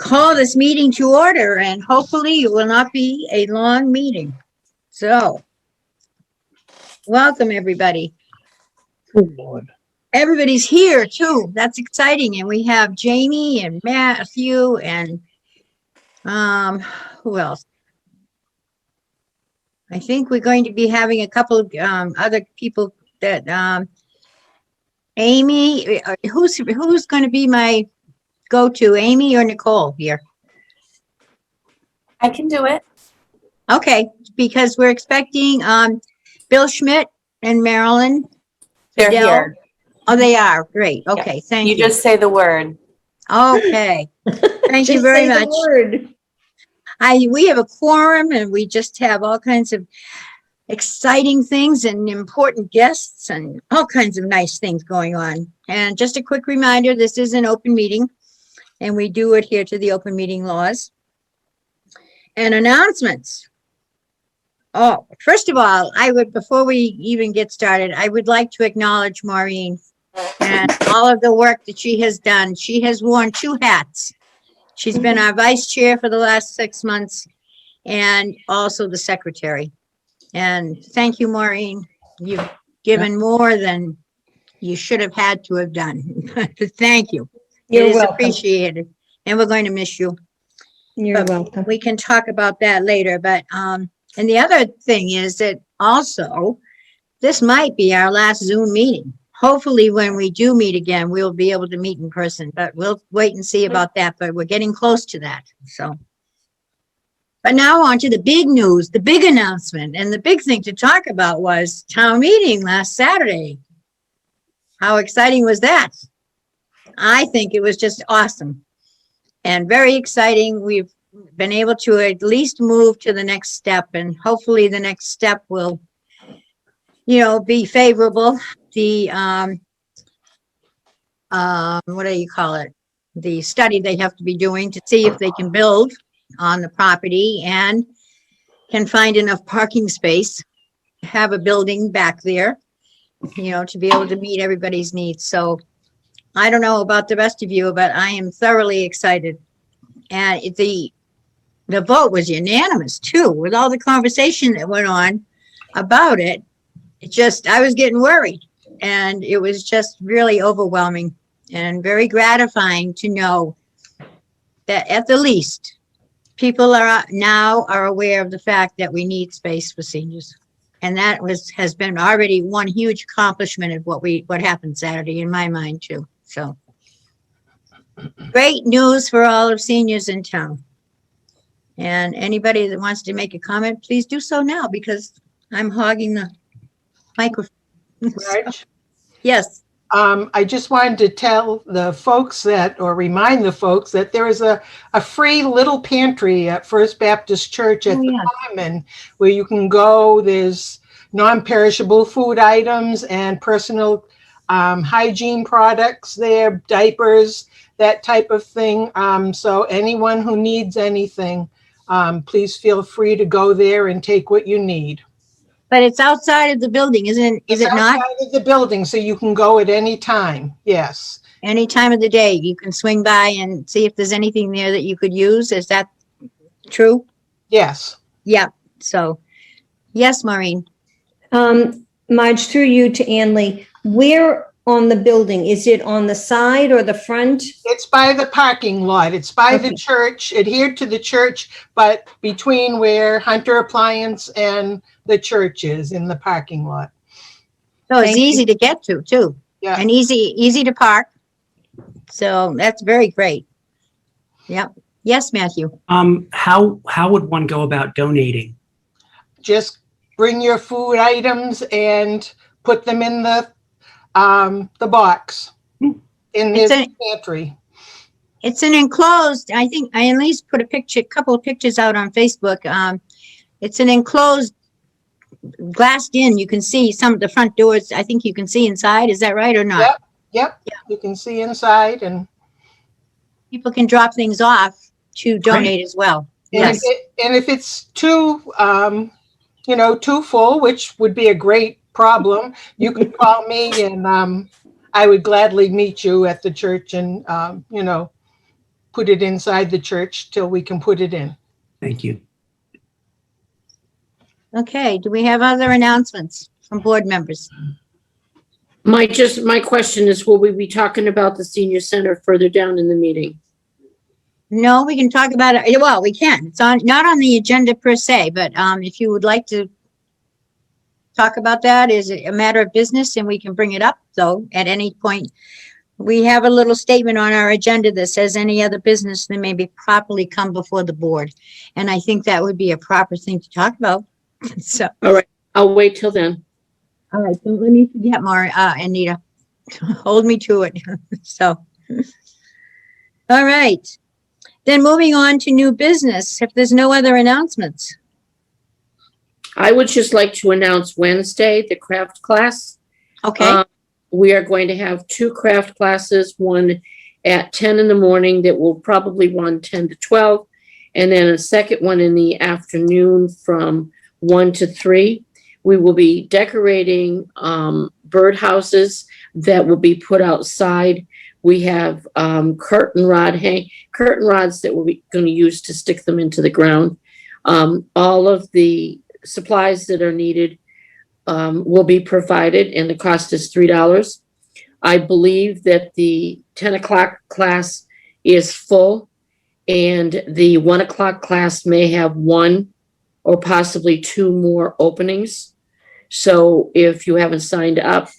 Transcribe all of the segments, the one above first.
call this meeting to order, and hopefully it will not be a long meeting. So, welcome everybody. Good Lord. Everybody's here too. That's exciting. And we have Jamie and Matthew and who else? I think we're going to be having a couple of other people that Amy, who's going to be my go-to, Amy or Nicole here? I can do it. Okay, because we're expecting Bill Schmidt and Marilyn. They're Fidel. here. Oh, they are. Great. Okay, thank you. You just say the word. Okay. Thank you very much. We have a quorum and we just have all kinds of exciting things and important guests and all kinds of nice things going on. And just a quick reminder, this is an open meeting and we do adhere to the open meeting laws. And announcements. Oh, first of all, before we even get started, I would like to acknowledge Maureen and all of the work that she has done. She has worn 2 hats. She's been our vice chair for the last 6 months and also the secretary. And thank you, Maureen. You've given more than you should have had to have done. Thank you. You're It is welcome. appreciated. And we're going to miss you. You're But welcome. we can talk about that later, but, and the other thing is that also, this might be our last Zoom meeting. Hopefully, when we do meet again, we'll be able to meet in person, but we'll wait and see about that, but we're getting close to that, so. But now on to the big news, the big announcement, and the big thing to talk about was town meeting last Saturday. How exciting was that? I think it was just awesome. And very exciting. We've been able to at least move to the next step, and hopefully the next step will, be favorable. The, what do you call it? The study they have to be doing to see if they can build on the property and can find enough parking space, have a building back there, to be able to meet everybody's needs. So I don't know about the rest of you, but I am thoroughly excited. And the vote was unanimous too, with all the conversation that went on about it. I was getting worried, and it was just really overwhelming and very gratifying to know that at the least, people are aware of the fact that we need space for seniors. And that has been already one huge accomplishment of what happened Saturday in my mind too. So great news for all of seniors in town. And anybody that wants to make a comment, please do so now, because I'm hogging the microphone. Marge, Yes. I just wanted to tell the folks remind the folks that there is a free little pantry at First Baptist Church at the Common where you can go. There's non-perishable food items and personal hygiene products there, diapers, that type of thing. So anyone who needs anything, please feel free to go there and take what you need. But it's outside of the building, is it not? Outside of the building, so you can go at any time. Yes. Any time of the day, you can swing by and see if there's anything there that you could use. Is that true? Yes. Yeah. So, yes, Maureen. Marge, through you to Ann Lee, where on the building? Is it on the side or the front? It's by the parking lot. It's by Okay. the church, adhered to the church, but between where Hunter Appliance and the church is in the parking lot. So it's Thank you. easy to get to too. Yeah. And easy to park. So that's very great. Yep. Yes, Matthew. How would one go about donating? Just bring your food items and put them in the box in It's this pantry. It's an enclosed, I think I at least put a couple of pictures out on Facebook. It's an enclosed, glassed in. You can see some of the front doors. I think you can see inside. Is that right or not? Yep. You can see inside, and People can drop things off to donate as well. Yes. if it's too full, which would be a great problem, you could call me, and I would gladly meet you at the church and put it inside the church till we can put it in. Thank you. Okay, do we have other announcements from board members? My question is, will we be talking about the senior center further down in the meeting? No, we can talk about it. Well, we can. It's not on the agenda per se, but if you would like to talk about that, is it a matter of business and we can bring it up, though, at any point. We have a little statement on our agenda that says any other business that may be properly come before the board. And I think that would be a proper thing to talk about. So, I'll wait till then. all right, don't let me forget, Anita. Hold me to it. So, all right. Then moving on to new business, if there's no other announcements. I would just like to announce Wednesday, the craft class. Okay, We are going to have 2 craft classes, one at 10 in the morning that will probably run 10 to 12, and then a second one in the afternoon from 1 to 3. We will be decorating birdhouses that will be put outside. We have curtain rods that we're going to use to stick them into the ground. All of the supplies that are needed will be provided, and the cost is $3. I believe that the 10 o'clock class is full, and the 1 o'clock class may have 1 or possibly 2 more openings. So if you haven't signed up,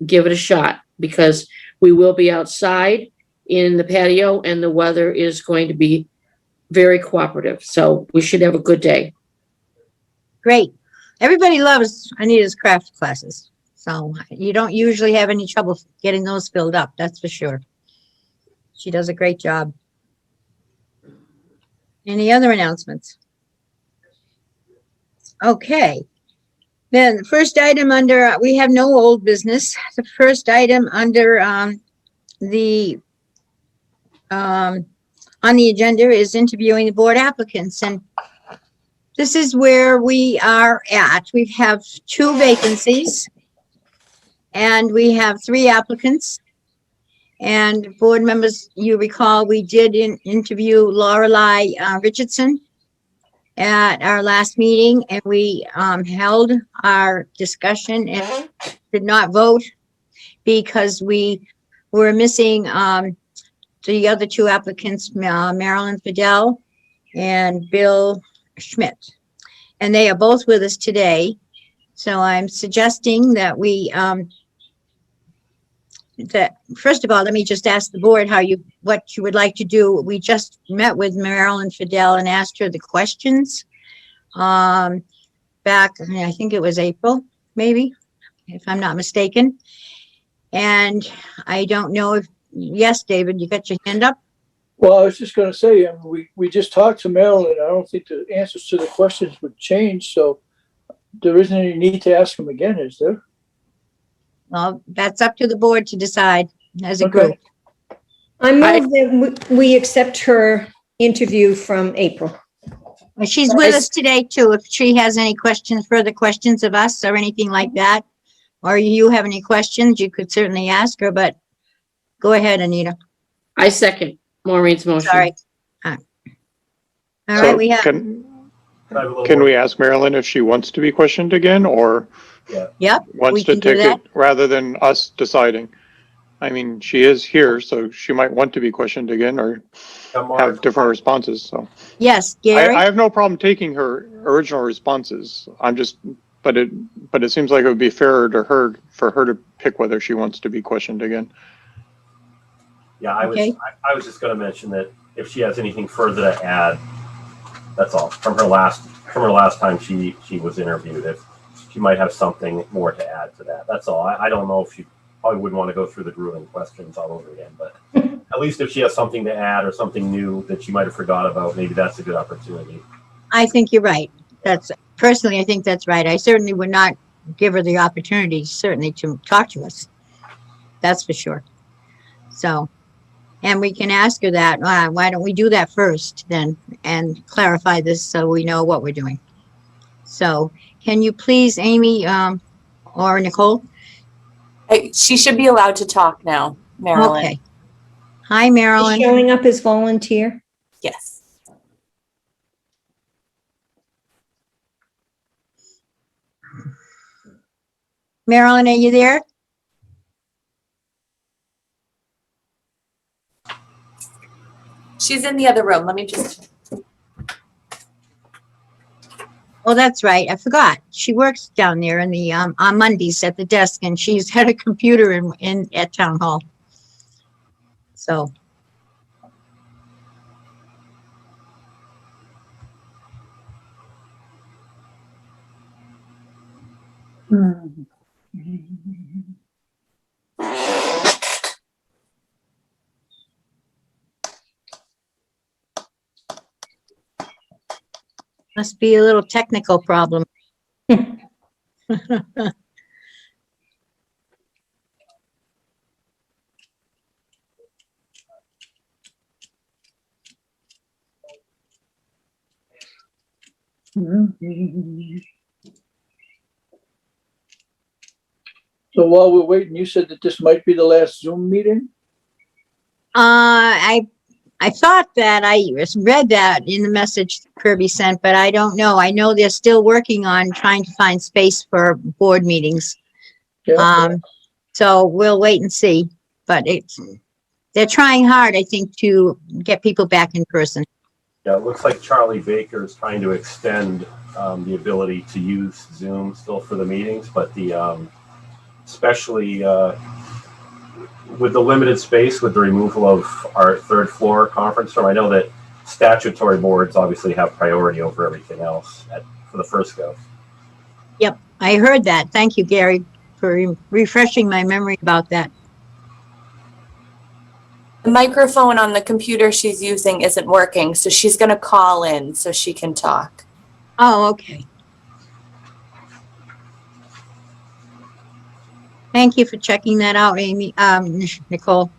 give it a shot, because we will be outside in the patio and the weather is going to be very cooperative. So we should have a good day. great. Everybody loves Anita's craft classes. So you don't usually have any trouble getting those filled up, that's for sure. She does a great job. Any other announcements? Okay. Then the first item under, we have no old business. The first item under on the agenda is interviewing the board applicants, and this is where we are at. We have 2 vacancies and we have 3 applicants. And board members, you recall, we did interview Lorelei Richardson at our last meeting, and we held our discussion and did not vote because we were missing the other 2 applicants, Marilyn Fidel and Bill Schmidt. And they are both with us today. So I'm suggesting that we first of all, let me just ask the board what you would like to do. We just met with Marilyn Fidel and asked her the questions back, I think it was April, maybe, if I'm not mistaken. And I don't know if, yes, David, you got your hand up? Well, I was just going to say, we just talked to Marilyn. I don't think the answers to the questions would change, so there isn't any need to ask them again, is there? Well, that's up to the board to decide as a Okay. group. I move that we accept her interview from April. Well, she's with us today too. If she has any questions, further questions of us or anything like that, or you have any questions, you could certainly ask her, but go ahead, Anita. I second Maureen's motion. Sorry. All right, So we have, can we ask Marilyn if she wants to be questioned again, or yep, we wants to can do take that. it rather than us deciding? I mean, she is here, so she might want to be questioned again or have different responses, so. Yes, I Gary? have no problem taking her original responses. I'm just, but it seems like it would be fairer to her, for her to pick whether she wants to be questioned again. Yeah, Okay. I was just going to mention that if she has anything further to add, that's all. From her last time she was interviewed, if she might have something more to add to that. That's all. I don't know if she probably wouldn't want to go through the grueling questions all over again, but at least if she has something to add or something new that she might have forgot about, maybe that's a good opportunity. I think you're right. Personally, I think that's right. I certainly would not give her the opportunity, certainly, to talk to us. That's for sure. So, and we can ask her that, why don't we do that first then and clarify this so we know what we're doing. So can you please, Amy, or Nicole? She should be allowed to talk now, Marilyn. Okay. Hi, Is Marilyn. showing up as volunteer. Yes. Marilyn, are you there? She's in the other room. Let me just. Oh, that's right. I forgot. She works down there in the, on Mondays at the desk, and she's had a computer at town hall. So. Must be a little technical problem. So while we're waiting, you said that this might be the last Zoom meeting? I thought that I read that in the message Kirby sent, but I don't know. I know they're still working on trying to find space for board meetings. Yeah. So we'll wait and see, but they're trying hard, I think, to get people back in person. Yeah, it looks like Charlie Baker is trying to extend the ability to use Zoom still for the meetings, but especially with the limited space with the removal of our third floor conference room, I know that statutory boards obviously have priority over everything else for the first go. Yep, I heard that. Thank you, Gary, for refreshing my memory about that. The microphone on the computer she's using isn't working, so she's going to call in so she can talk. Oh, okay. Thank you for checking that out, Amy, Nicole.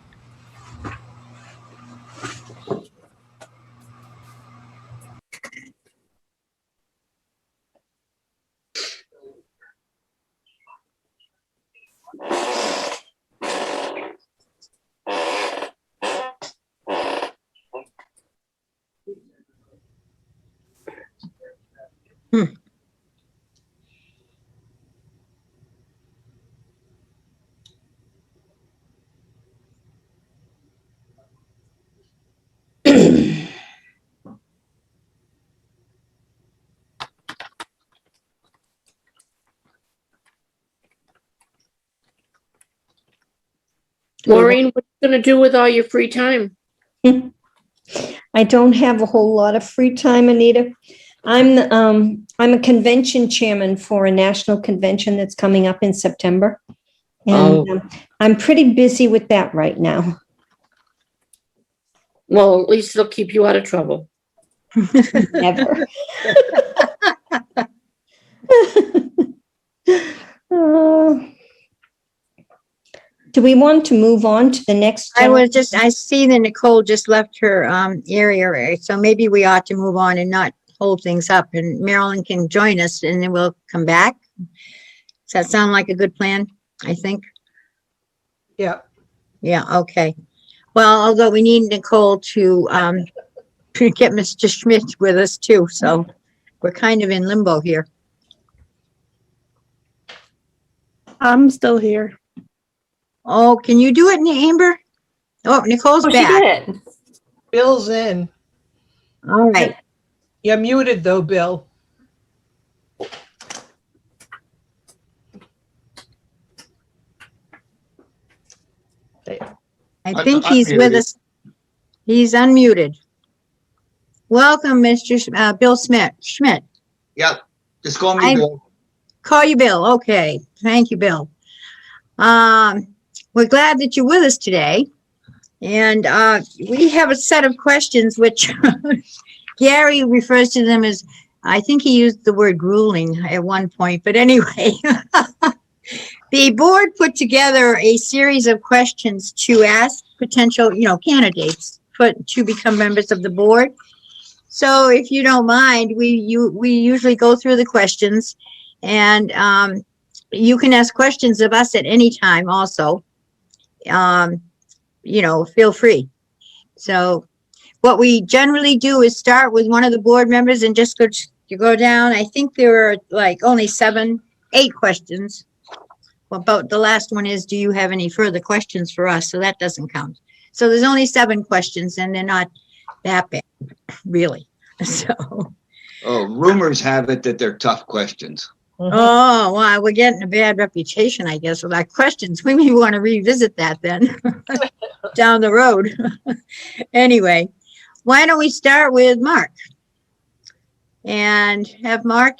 Maureen, what are you going to do with all your free time? I don't have a whole lot of free time, Anita. I'm a convention chairman for a national convention that's coming up in September. And I'm pretty busy with that right now. Well, at least it'll keep you out of trouble. Never. Do we want to move on to the next? I see that Nicole just left her area, so maybe we ought to move on and not hold things up, and Marilyn can join us and then we'll come back. Does that sound like a good plan, I think? Yeah. Yeah, okay. Well, although we need Nicole to get Mr. Schmidt with us too, so we're kind of in limbo here. I'm still here. Oh, can you do it, Amber? Oh, Nicole's Oh, she back. did. Bill's in. All right. You're muted though, Bill. I think he's with us. He's unmuted. Welcome, Mr. Bill Schmidt. Yep, just call me Bill. Call you Bill. Okay. Thank you, Bill. We're glad that you're with us today. And we have a set of questions which Gary refers to them as, I think he used the word grueling at one point, but anyway. The board put together a series of questions to ask potential, candidates to become members of the board. So if you don't mind, we usually go through the questions, and you can ask questions of us at any time also. Feel free. So what we generally do is start with one of the board members and just go down. I think there are like only 8 questions. Well, but the last one is, do you have any further questions for us? So that doesn't count. So there's only 7 questions and they're not that bad, really. So, Oh, rumors have it that they're tough questions. oh, well, we're getting a bad reputation, I guess, with our questions. We may want to revisit that then down the road. Anyway, why don't we start with Mark? And have Mark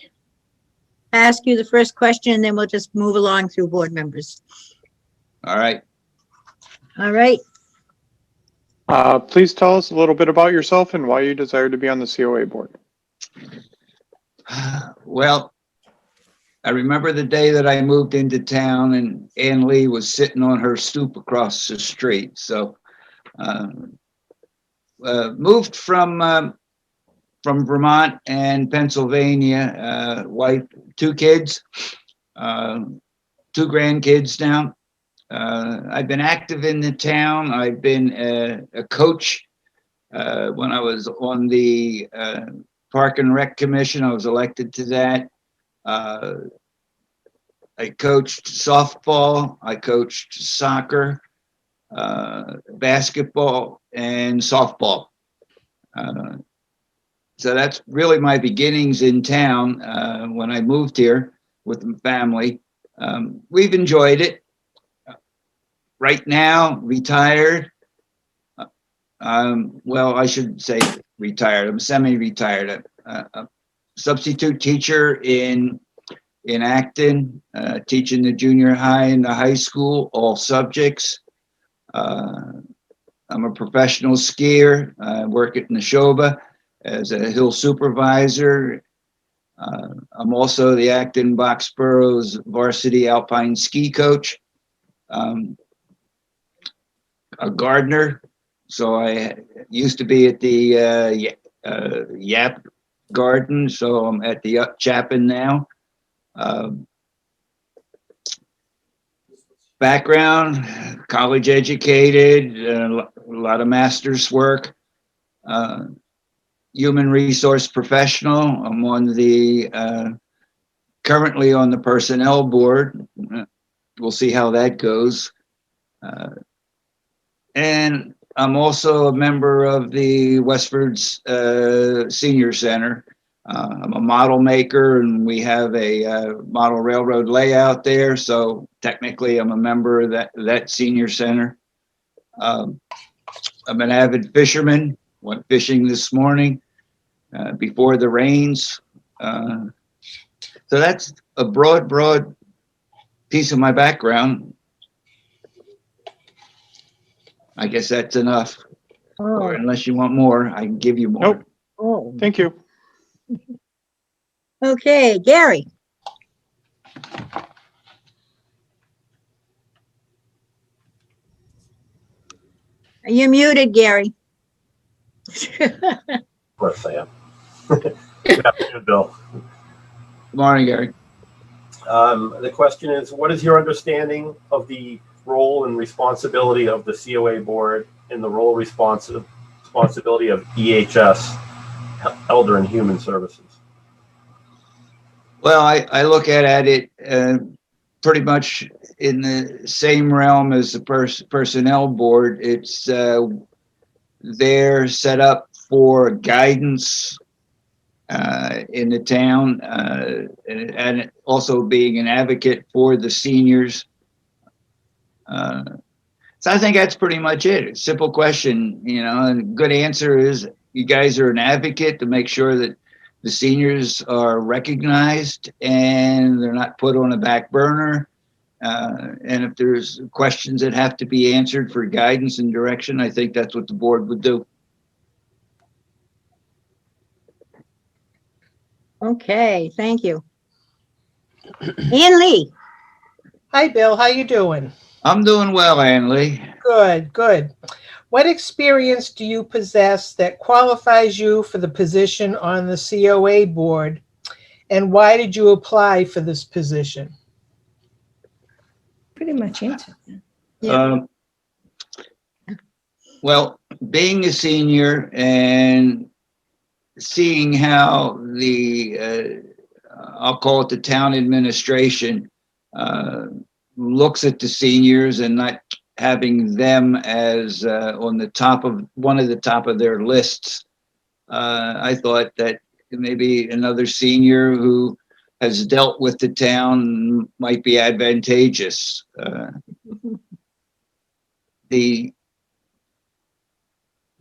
ask you the first question, and then we'll just move along through board members. All right. All right. Please tell us a little bit about yourself and why you desire to be on the COA board. Well, I remember the day that I moved into town and Ann Lee was sitting on her stoop across the street. So moved from Vermont and Pennsylvania, wife, 2 kids, 2 grandkids now. I've been active in the town. I've been a coach when I was on the Park and Rec Commission. I was elected to that. I coached softball. I coached soccer, basketball, and softball. So that's really my beginnings in town when I moved here with the family. We've enjoyed it. Right now, retired. Well, I should say retired. I'm semi-retired. A substitute teacher in Acton, teaching the junior high and the high school, all subjects. I'm a professional skier. I work at Neshoba as a hill supervisor. I'm also the Acton Boxborough's varsity alpine ski coach. A gardener. So I used to be at the Yap Garden. So I'm at the Chapin now. Background, college educated, a lot of master's work. Human resource professional. I'm on the currently on the personnel board. We'll see how that goes. And I'm also a member of the Westford's Senior Center. I'm a model maker, and we have a model railroad layout there. So technically, I'm a member of that senior center. I'm an avid fisherman. Went fishing this morning before the rains. So that's a broad piece of my background. I guess that's enough. Or unless you want more, I can give you more. Nope. Oh, Thank you. okay, Gary. You're muted, Gary. Of course I am. Good afternoon, Bill. Good morning, Gary. The question is, what is your understanding of the role and responsibility of the COA board and the role responsibility of EHS, Elder and Human Services? Well, I look at it pretty much in the same realm as the personnel board. It's they're set up for guidance in the town and also being an advocate for the seniors. So I think that's pretty much it. Simple question, and a good answer is you guys are an advocate to make sure that the seniors are recognized and they're not put on a back burner. And if there's questions that have to be answered for guidance and direction, I think that's what the board would do. Okay, thank you. Ann Lee. Hi, Bill. How you doing? I'm doing well, Ann Lee. Good. What experience do you possess that qualifies you for the position on the COA board? And why did you apply for this position? Pretty much answered that. Yeah. Well, being a senior and seeing how I'll call it the town administration, looks at the seniors and not having them as on the top of one of the top of their lists. I thought that maybe another senior who has dealt with the town might be advantageous. The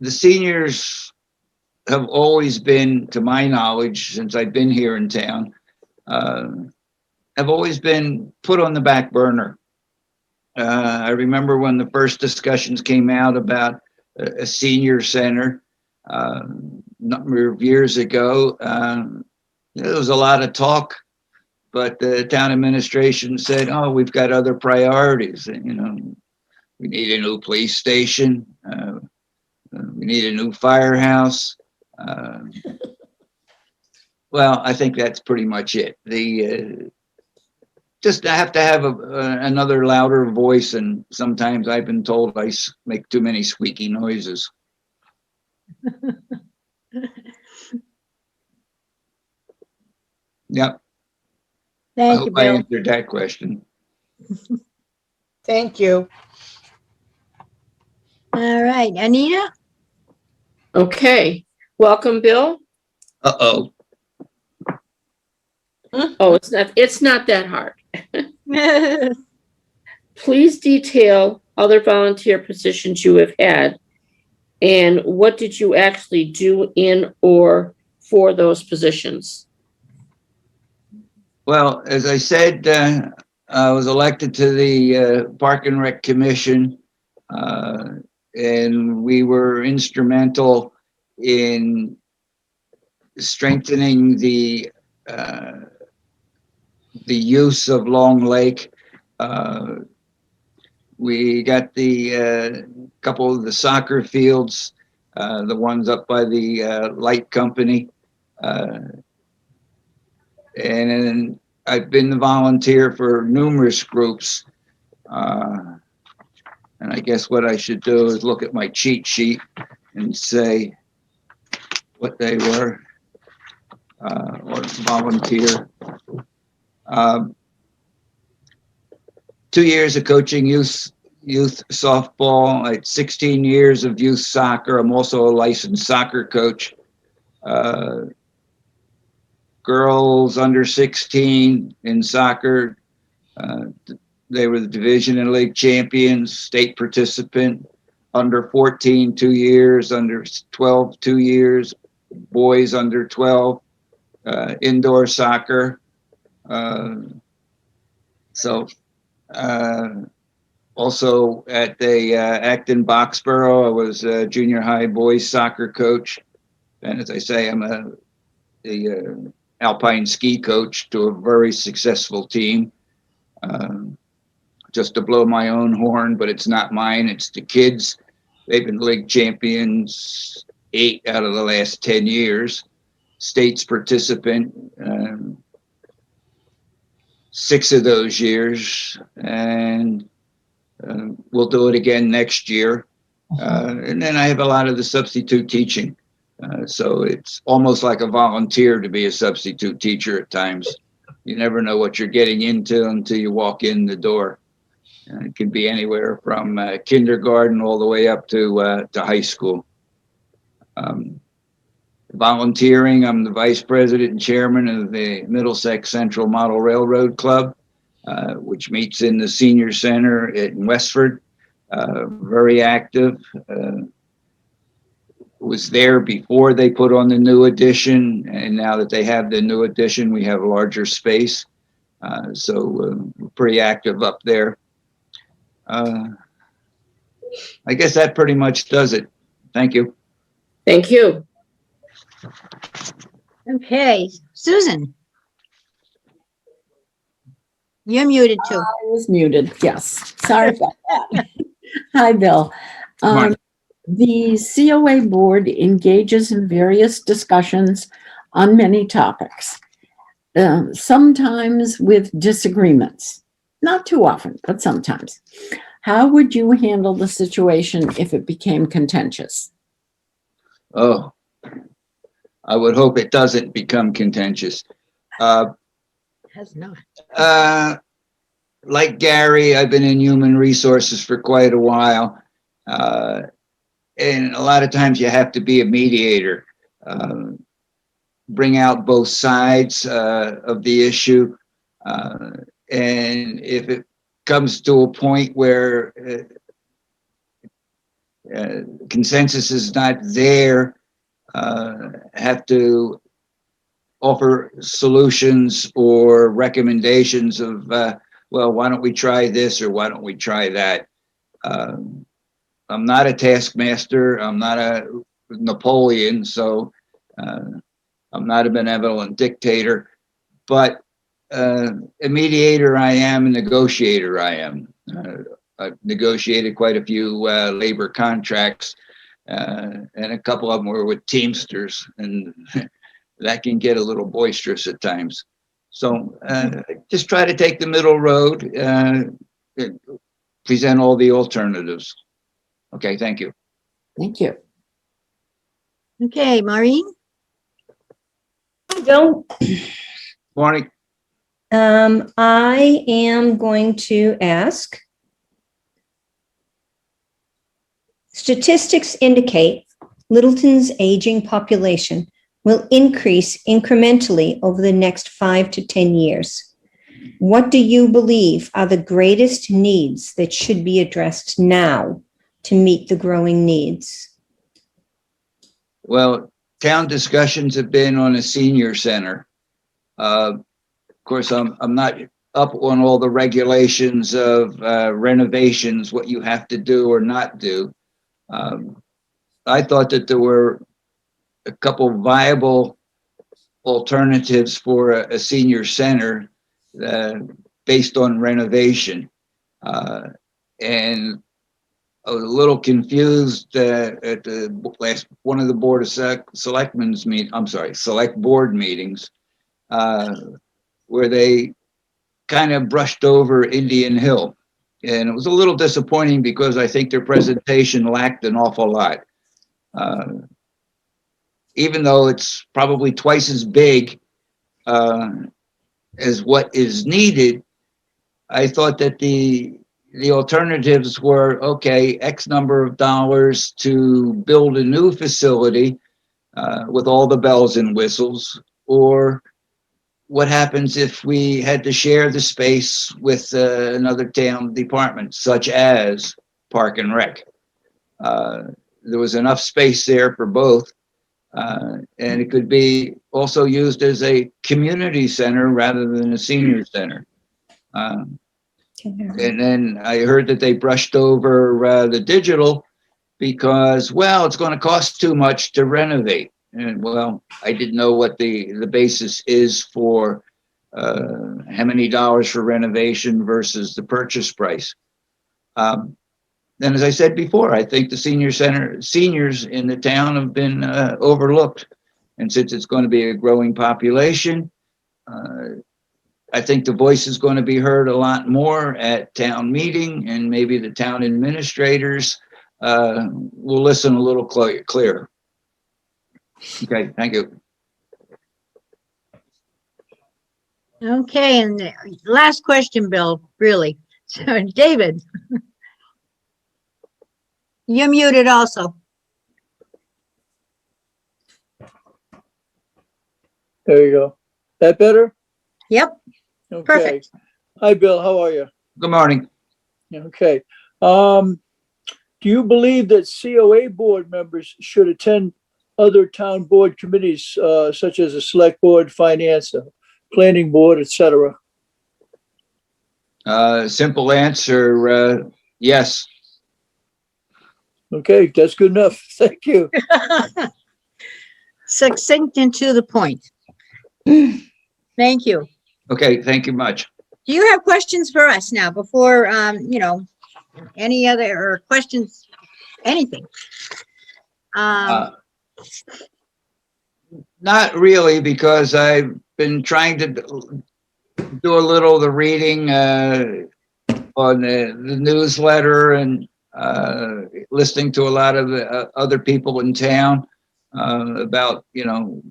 seniors have always been, to my knowledge, since I've been here in town, have always been put on the back burner. I remember when the first discussions came out about a senior center a number of years ago. There was a lot of talk, but the town administration said, "Oh, we've got other priorities. You know, we need a new police station. We need a new firehouse." Well, I think that's pretty much it. Just I have to have another louder voice, and sometimes I've been told I make too many squeaky noises. Yep. I Thank you, hope I Bill. answered that question. Thank you. All right, Anita? Okay, welcome, Bill. Uh-oh. Oh, it's not that hard. Please detail other volunteer positions you have had and what did you actually do in or for those positions? Well, as I said, I was elected to the Park and Rec Commission, and we were instrumental in strengthening the use of Long Lake. We got the couple of the soccer fields, the ones up by the light company. And I've been the volunteer for numerous groups. And I guess what I should do is look at my cheat sheet and say what they were, or volunteer. 2 years of coaching youth softball. I had 16 years of youth soccer. I'm also a licensed soccer coach. Girls under 16 in soccer. They were the division and league champions, state participant. Under 14, 2 years. Under 12, 2 years. Boys under 12. Indoor soccer. Also at the Acton Boxborough, I was a junior high boys soccer coach. And as I say, I'm the alpine ski coach to a very successful team. Just to blow my own horn, but it's not mine, it's the kids. They've been league champions 8 out of the last 10 years. States participant 6 of those years, and we'll do it again next year. And then I have a lot of the substitute teaching. So it's almost like a volunteer to be a substitute teacher at times. You never know what you're getting into until you walk in the door. It can be anywhere from kindergarten all the way up to high school. Volunteering, I'm the vice president and chairman of the Middlesex Central Model Railroad Club, which meets in the senior center in Westford. Very active. Was there before they put on the new addition, and now that they have the new addition, we have a larger space. So we're pretty active up there. I guess that pretty much does it. Thank you. Thank you. Okay, Susan. You're muted too. I was muted, yes. Sorry about that. Hi, Bill. Morning. The COA board engages in various discussions on many topics, sometimes with disagreements. Not too often, but sometimes. How would you handle the situation if it became contentious? Oh, I would hope it doesn't become contentious. Has not. Like Gary, I've been in human resources for quite a while. And a lot of times you have to be a mediator, bring out both sides of the issue. And if it comes to a point where consensus is not there, have to offer solutions or recommendations of, well, why don't we try this or why don't we try that? I'm not a taskmaster. I'm not a Napoleon, so I'm not a benevolent dictator. But a mediator I am, a negotiator I am. I've negotiated quite a few labor contracts, and a couple of them were with Teamsters, and that can get a little boisterous at times. So just try to take the middle road, present all the alternatives. Okay, thank you. Thank you. Okay, Maureen? Bill, Morning. I am going to ask. Statistics indicate Littleton's aging population will increase incrementally over the next 5 to 10 years. What do you believe are the greatest needs that should be addressed now to meet the growing needs? Well, town discussions have been on a senior center. Of course, I'm not up on all the regulations of renovations, what you have to do or not do. I thought that there were a couple viable alternatives for a senior center based on renovation. And I was a little confused at the last one of the Board of Selectmen's select board meetings, where they kind of brushed over Indian Hill. And it was a little disappointing because I think their presentation lacked an awful lot. Even though it's probably twice as big as what is needed, I thought that the alternatives were, okay, X number of dollars to build a new facility with all the bells and whistles, or what happens if we had to share the space with another town department, such as Park and Rec. There was enough space there for both, and it could be also used as a community center rather than a senior center. And then I heard that they brushed over the digital because, well, it's going to cost too much to renovate. And well, I didn't know what the basis is for how many dollars for renovation versus the purchase price. And as I said before, I think the seniors in the town have been overlooked. And since it's going to be a growing population, I think the voice is going to be heard a lot more at town meeting, and maybe the town administrators will listen a little clearer. Okay, thank you. Okay, and the last question, Bill, really. So, David. You're muted also. There you go. That better? Yep, Okay. perfect. Hi, Bill. How are you? Good morning. Okay. Do you believe that COA board members should attend other town board committees, such as the select board, finance, planning board, etc.? Simple answer, yes. Okay, that's good enough. Thank you. Succinct and to the point. Thank you. Okay, thank you much. Do you have questions for us now before, any other or questions, anything? Not really, because I've been trying to do a little of the reading on the newsletter and listening to a lot of other people in town about,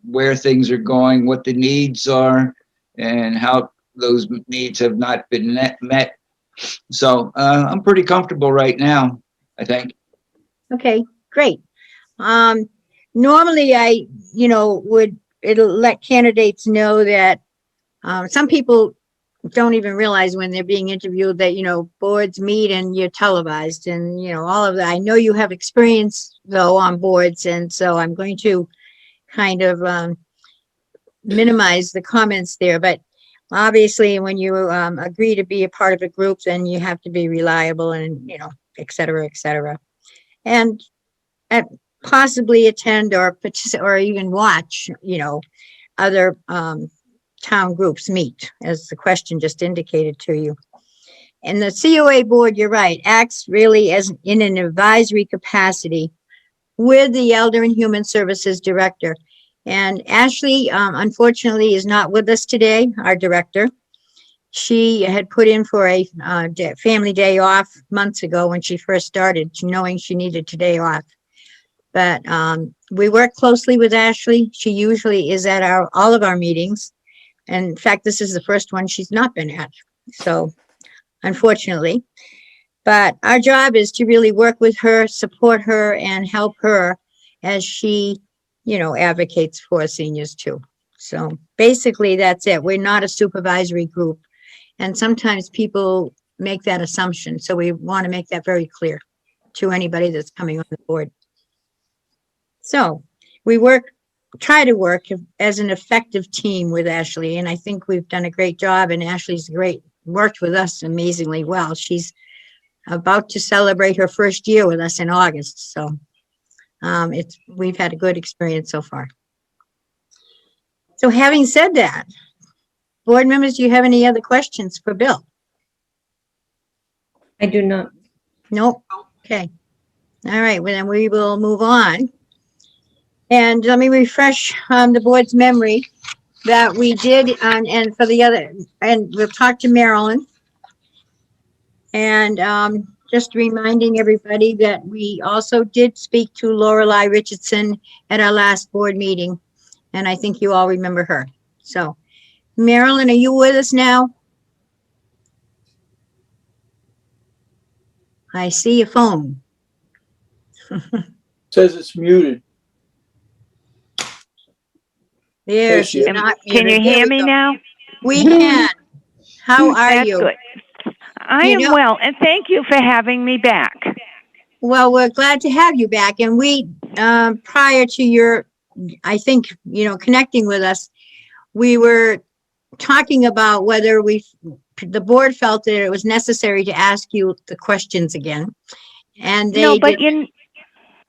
where things are going, what the needs are, and how those needs have not been met. So I'm pretty comfortable right now, I think. Okay, great. Normally I, it'll let candidates know that, some people don't even realize when they're being interviewed that, boards meet and you're televised and, all of that. I know you have experience though on boards, and so I'm going to kind of, minimize the comments there, but obviously when you, agree to be a part of a group, then you have to be reliable and, et cetera, et cetera. And possibly attend or participate or even watch, other town groups meet, as the question just indicated to you. And the COA board, you're right, acts really as in an advisory capacity with the Elder and Human Services Director. And Ashley, unfortunately, is not with us today, our director. She had put in for a family day off months ago when she first started, knowing she needed a day off. But we work closely with Ashley. She usually is at all of our meetings. And in fact, this is the first one she's not been at. So unfortunately, but our job is to really work with her, support her, and help her as she, advocates for seniors too. So basically that's it. We're not a supervisory group. And sometimes people make that assumption. So we want to make that very clear to anybody that's coming on the board. So we try to work as an effective team with Ashley. And I think we've done a great job, and Ashley's worked with us amazingly well. She's about to celebrate her first year with us in August. So we've had a good experience so far. So having said that, board members, do you have any other questions for Bill? I do not. Nope. Okay. All right. Well, then we will move on. And let me refresh the board's memory that we did, and for the other, and we'll talk to Marilyn. And just reminding everybody that we also did speak to Lorelei Richardson at our last board meeting. And I think you all remember her. So Marilyn, are you with us now? I see your phone. Says it's muted. There, Yes, she's yeah. not Can you muted. There hear we me go. now? We can. How are That's you? good. I You am know- well, and thank you for having me back. Well, we're glad to have you back. And we, prior to your, I think, connecting with us, we were talking about whether the board felt that it was necessary to ask you the questions again. And they No, but did.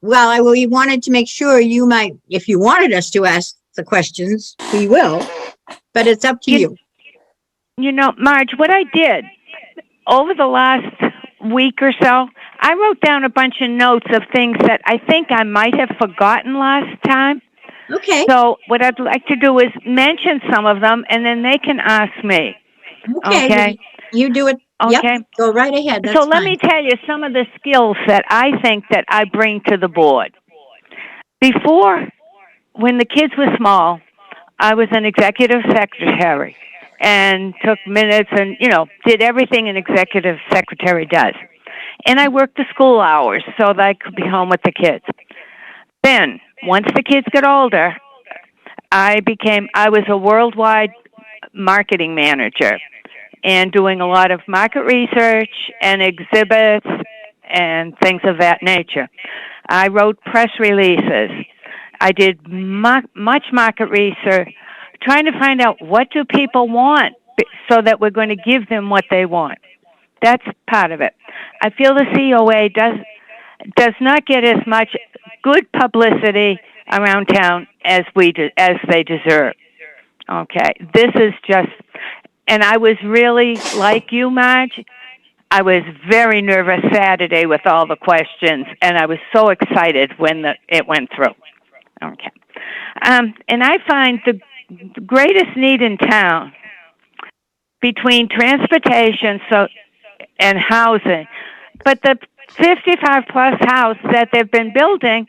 Well, we wanted to make sure you might, if you wanted us to ask the questions, we will, but it's up to you. Marge, what I did over the last week or so, I wrote down a bunch of notes of things that I think I might have forgotten last time. Okay. So what I'd like to do is mention some of them, and then they can ask me. Okay. You do it. Okay. Yep, go right ahead. That's So let fine. me tell you some of the skills that I think that I bring to the board. Before, when the kids were small, I was an executive secretary and took minutes and, did everything an executive secretary does. And I worked the school hours so that I could be home with the kids. Then, once the kids got older, I was a worldwide marketing manager and doing a lot of market research and exhibits and things of that nature. I wrote press releases. I did much market research, trying to find out what do people want so that we're going to give them what they want. That's part of it. I feel the COA does not get as much good publicity around town as they deserve. Okay, this is just, and I was really like you, Marge. I was very nervous Saturday with all the questions, and I was so excited when it went through. Okay, and I find the greatest need in town between transportation, so and housing. But the 55 plus house that they've been building,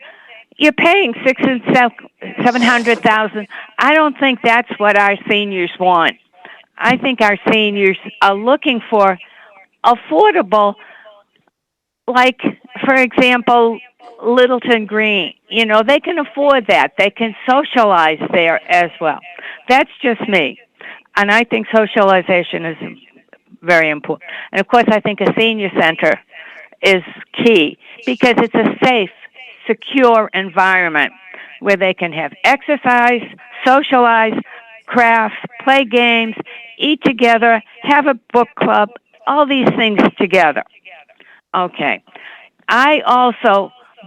you're paying 700,000. I don't think that's what our seniors want. I think our seniors are looking for affordable, like, for example, Littleton Green. You know, they can afford that. They can socialize there as well. That's just me. And I think socialization is very important. And of course, I think a senior center is key because it's a safe, secure environment where they can have exercise, socialize, crafts, play games, eat together, have a book club, all these things together. Okay.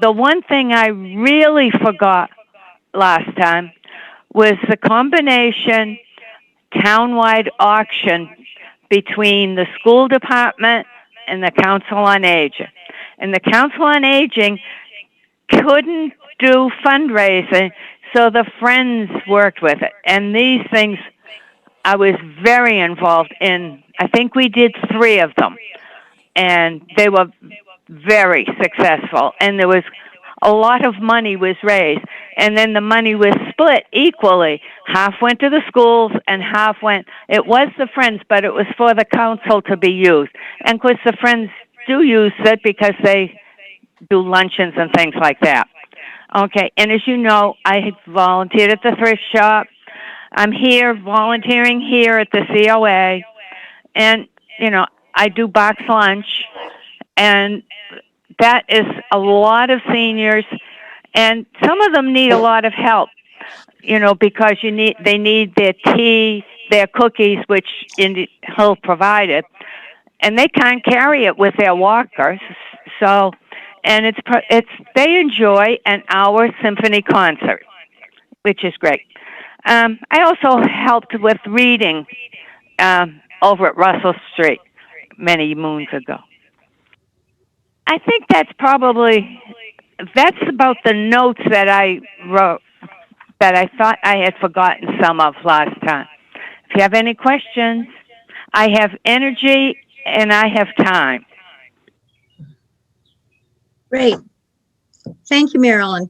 The one thing I really forgot last time was the combination townwide auction between the school department and the Council on Aging. And the Council on Aging couldn't do fundraising, so the Friends worked with it. And these things I was very involved in. I think we did 3 of them, and they were very successful. And there was a lot of money was raised, and then the money was split equally. Half went to the schools and half went, it was the Friends, but it was for the council to be used. And of course the Friends do use it because they do luncheons and things like that. Okay, and as you know, I volunteered at the thrift shop. I'm here volunteering here at the COA, and, you know, I do box lunch, and that is a lot of seniors, and some of them need a lot of help, you know, because they need their tea, their cookies, which he'll provide it, and they can't carry it with their walkers. So, and they enjoy an hour symphony concert, which is great. I also helped with reading over at Russell Street many moons ago. I think that's about the notes that I wrote that I thought I had forgotten some of last time. If you have any questions, I have energy and I have time. Great. Thank you, Marilyn.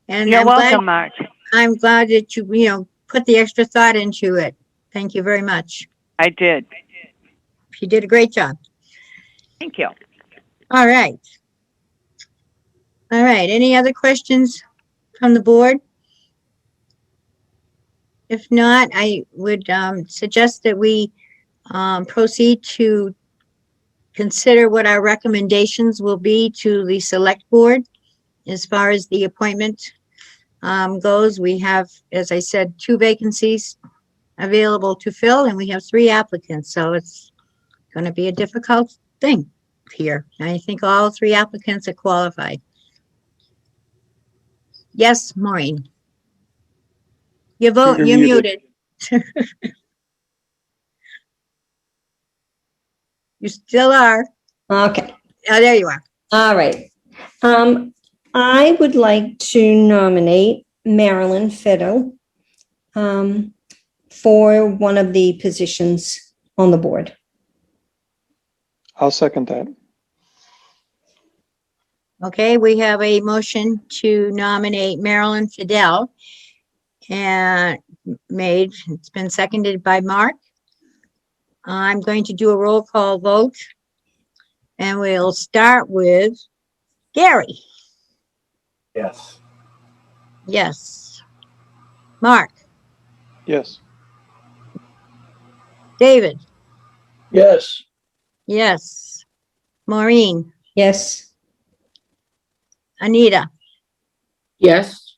And You're welcome, Marge. I'm glad that you put the extra thought into it. Thank you very much. I did. You did a great job. Thank you. All right. All right. Any other questions from the board? If not, I would suggest that we proceed to consider what our recommendations will be to the select board as far as the appointment goes. We have, as I said, 2 vacancies available to fill, and we have 3 applicants. So it's going to be a difficult thing here. I think all 3 applicants are qualified. Yes, Maureen. You're muted. You still are. Okay. Oh, there you are. All right. I would like to nominate Marilyn Fiddle for one of the positions on the board. I'll second that. Okay, we have a motion to nominate Marilyn Fidel, and it's been seconded by Mark. I'm going to do a roll call vote, and we'll start with Gary. Yes. Yes. Mark. Yes. David. Yes. Yes. Maureen. Yes. Anita. Yes.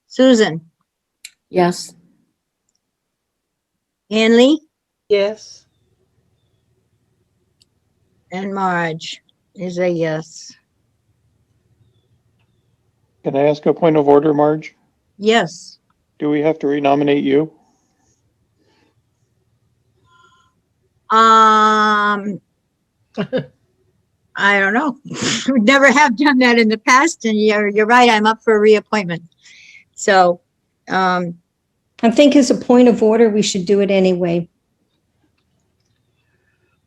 Susan. Yes. Anley. Yes. And Marge is a yes. Can I ask a point of order, Marge? Yes. Do we have to renominate you? I don't know. We never have done that in the past, and you're right. I'm up for a reappointment. So, I think as a point of order, we should do it anyway.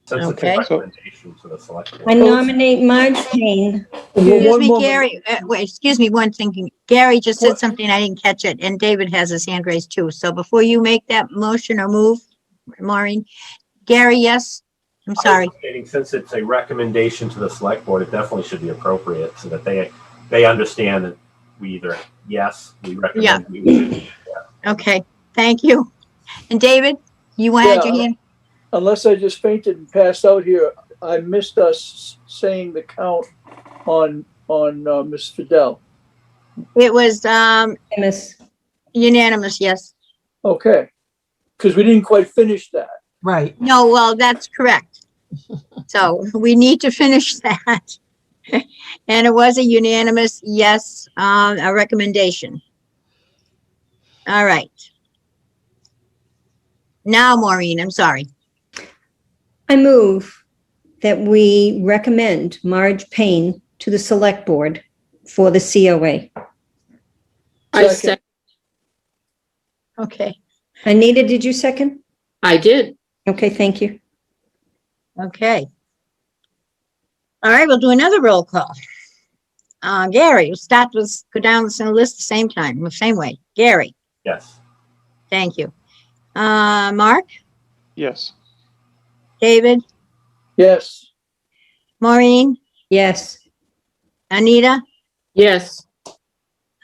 Since it's Okay. a recommendation to the select I board. nominate Marge Payne. Excuse One me, moment. Gary, wait, excuse me, one thing. Gary just said something, I didn't catch it, and David has his hand raised too. So before you make that motion or move, Maureen, Gary, yes? I'm sorry. I was stating, since it's a recommendation to the select board, it definitely should be appropriate so that they understand that we either, yes, we recommend. we- Okay, thank you. And David, you want to add your Yeah. hand? Unless I just fainted and passed out here, I missed us saying the count on Ms. Fidel. It was Miss, unanimous, yes. Okay, because we didn't quite finish that. Right. No, well, that's correct. So we need to finish that. And it was a unanimous yes, a recommendation. All right. Now, Maureen, I'm sorry. I move that we recommend Marge Payne to the select board for the COA. I Second. sec, Okay, Anita, did you second? I did. Okay, thank you. okay. All right, we'll do another roll call. Gary, we'll go down the list the same time, the same way. Gary, Yes. thank you. Mark, Yes. David, Yes, Maureen, Yes, Anita, Yes,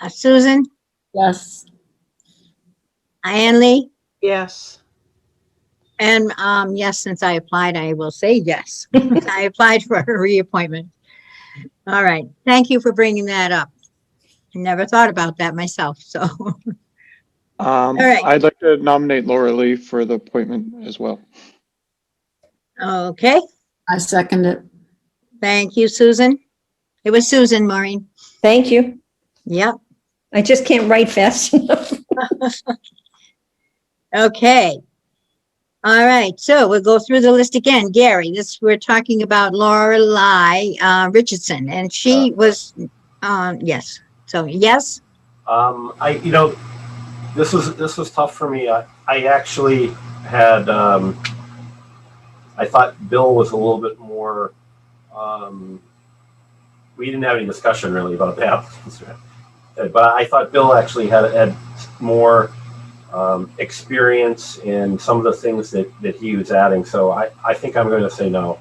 Susan, Yes, Ann Lee, Yes. and yes, since I applied, I will say yes. I applied for a reappointment. All right, thank you for bringing that up. I never thought about that myself, so. right. I'd like to nominate Laura Lee for the appointment as well. Okay, I second it. thank you, Susan. It was Susan, Maureen. thank you. Yep, I just can't write fast enough. okay. All right, so we'll go through the list again. Gary, we're talking about Lorelei Richardson, and she was, yes. So, yes? This was tough for me. I actually had, I thought Bill was a little bit more, we didn't have any discussion really about the applicants, but I thought Bill actually had more experience in some of the things that he was adding. So I think I'm going to say no.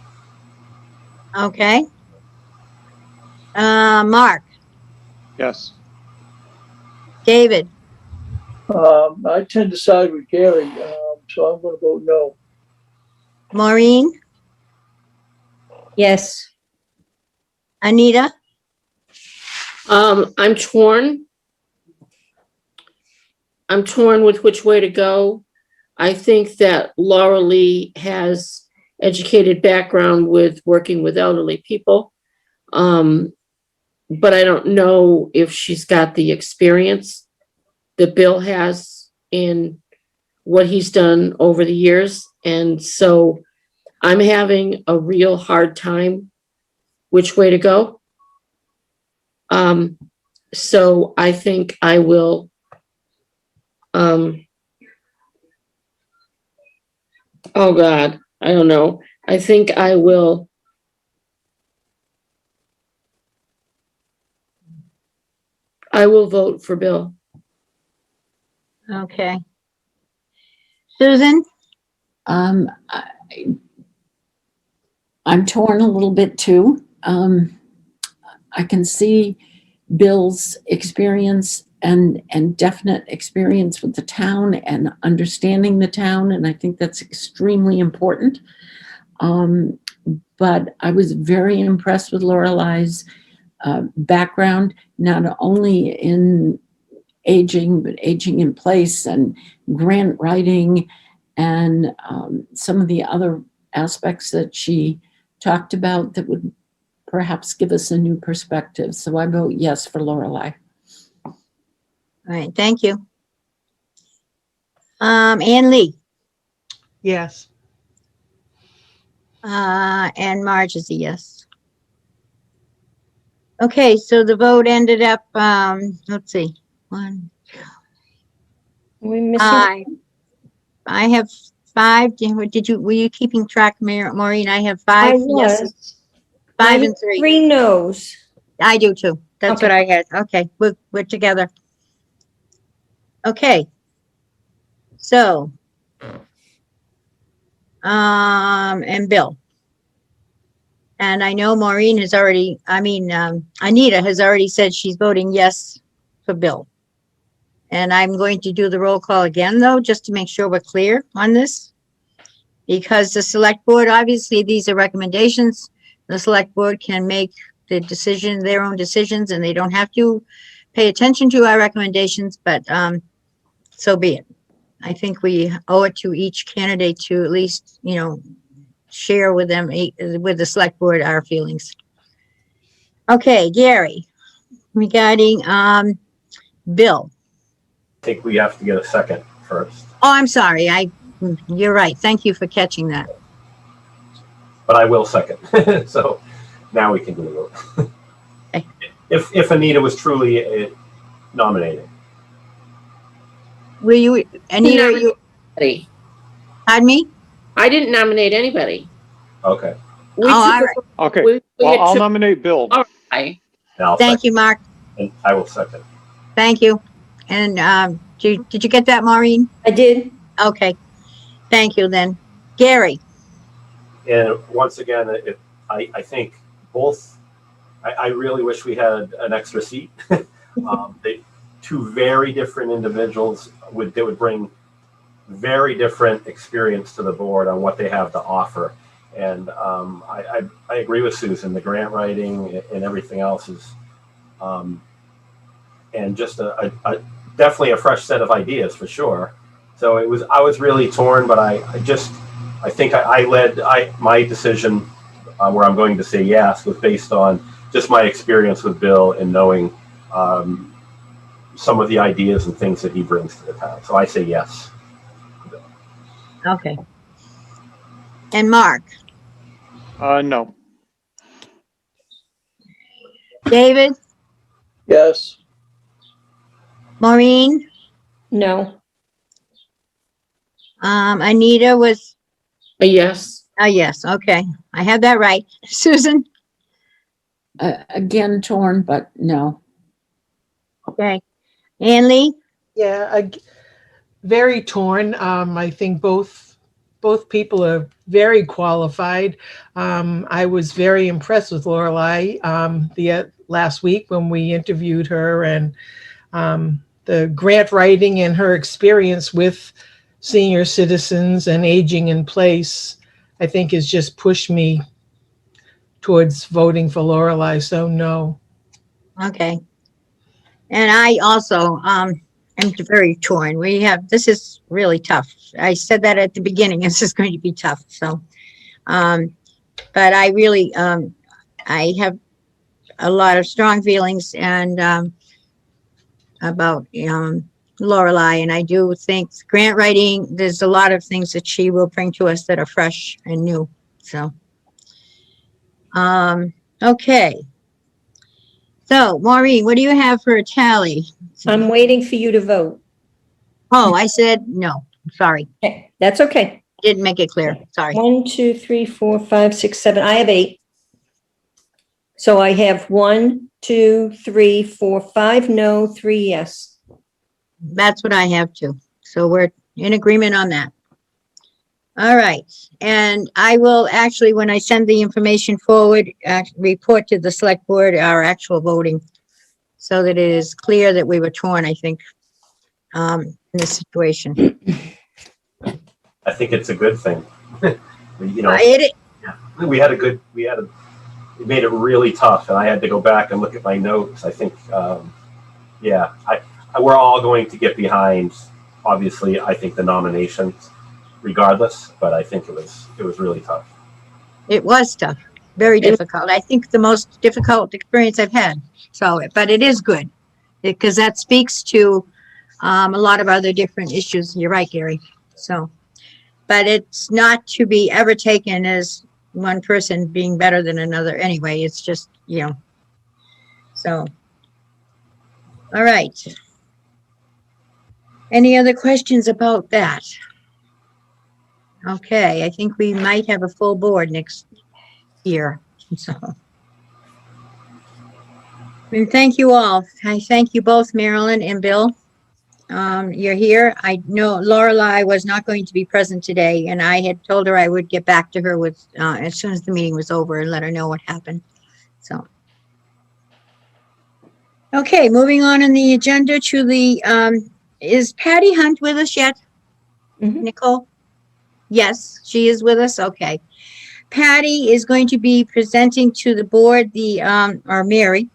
Okay. Mark, Yes. David, I tend to side with Gary, so I'm going to vote no. Maureen, Yes, Anita, I'm torn. I'm torn with which way to go. I think that Laura Lee has educated background with working with elderly people. But I don't know if she's got the experience that Bill has in what he's done over the years. And so I'm having a real hard time which way to go. So I think I will, oh God, I don't know. I think I will. I will vote for Bill. okay. Susan, I'm torn a little bit too. I can see Bill's experience and definite experience with the town and understanding the town, and I think that's extremely important. But I was very impressed with Lorelei's background, not only in aging, but aging in place and grant writing and some of the other aspects that she talked about that would perhaps give us a new perspective. So I vote yes for Lorelei. all right, thank you. Ann Lee, Yes. and Marge is a yes. Okay, so the vote ended up, let's see, one, we missing. I have 5? Were you keeping track, Maureen? I have I 5 yeses, was. 5 I and 3. 3 no's. I do too. That's what I had. Okay, we're together. Okay. So, and Bill. And I know Maureen has already, Anita has already said she's voting yes for Bill. And I'm going to do the roll call again, though, just to make sure we're clear on this. Because the select board, obviously, these are recommendations. The select board can make the decision, their own decisions, and they don't have to pay attention to our recommendations, but so be it. I think we owe it to each candidate to at least, share with them, with the select board, our feelings. Okay, Gary, regarding Bill. I think we have to get a second first, Oh, I'm sorry. You're right. Thank you for catching that. but I will second. So now we can do the vote. Okay. If Anita was truly nominated. Were you, Anita, Anybody. pardon me? I didn't nominate anybody. Okay. We Oh, took all a- right. Okay, we well, I'll took- nominate Bill. all right. And I'll Thank second, you, Mark. and I will second. Thank you. And did you get that, Maureen? I did. Okay. Thank you then. Gary, And once again, I think both, I really wish we had an extra seat. They, two very different individuals that would bring very different experience to the board on what they have to offer. And I agree with Susan, the grant writing and everything else is, and just definitely a fresh set of ideas for sure. So I was really torn, but I think my decision where I'm going to say yes was based on just my experience with Bill and knowing some of the ideas and things that he brings to the town. So I say yes. okay. And Mark, No. David, Yes. Maureen, No. Anita was, Yes. yes, okay. I had that right. Susan? Again, torn, but no. Okay. Ann Lee? Yeah, very torn. I think both people are very qualified. I was very impressed with Lorelei the last week when we interviewed her, and the grant writing and her experience with senior citizens and aging in place, I think has just pushed me towards voting for Lorelei. So no. Okay. And I also am very torn. This is really tough. I said that at the beginning, this is going to be tough. So, but I really, I have a lot of strong feelings and about Lorelei, and I do think grant writing, there's a lot of things that she will bring to us that are fresh and new. So, okay. So, Maureen, what do you have for a tally? I'm waiting for you to vote. Oh, I said no. Sorry. Okay, that's okay. Didn't make it clear. Sorry. 1, 2, 3, 4, 5, 6, 7. I have 8. So I have 1, 2, 3, 4, 5 no, 3 yes. That's what I have too. So we're in agreement on that. All right. And I will actually, when I send the information forward, report to the select board our actual voting so that it is clear that we were torn, I think, in this situation. I think it's a good thing. You know, It it made it really tough, and I had to go back and look at my notes. I think, we're all going to get behind, obviously, I think the nominations regardless, but I think it was really tough. It was tough, very difficult. I think the most difficult experience I've had. So, but it is good because that speaks to a lot of other different issues. You're right, Gary. So, but it's not to be ever taken as one person being better than another anyway. It's just, so. All right. Any other questions about that? Okay, I think we might have a full board next year, so. And thank you all. I thank you both, Marilyn and Bill. You're here. I know Lorelei was not going to be present today, and I had told her I would get back to her with, as soon as the meeting was over and let her know what happened, so. Okay, moving on in the agenda to the, is Patty Hunt with us yet? Mhm. Nicole? Yes, she is with us, okay. Patty is going to be presenting to the board or Mary,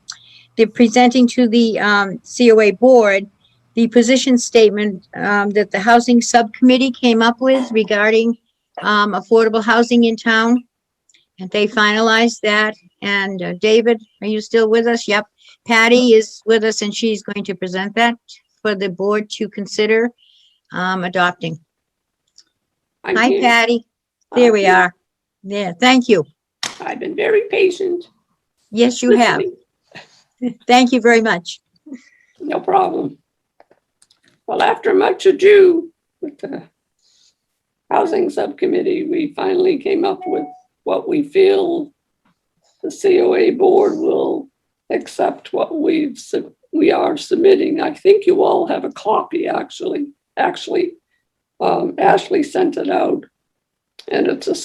they're presenting to the COA board the position statement that the housing subcommittee came up with regarding affordable housing in town. And they finalized that. And David, are you still with us? Yep. Patty is with us and she's going to present that for the board to consider adopting. Hi, Patty. There we are. Yeah, thank you. I've been very patient. Yes, you have. Thank you very much. No problem. Well, after much ado with the Housing Subcommittee, we finally came up with what we feel the COA board will accept what we are submitting. I think you all have a copy, actually. Ashley sent it out, and it's a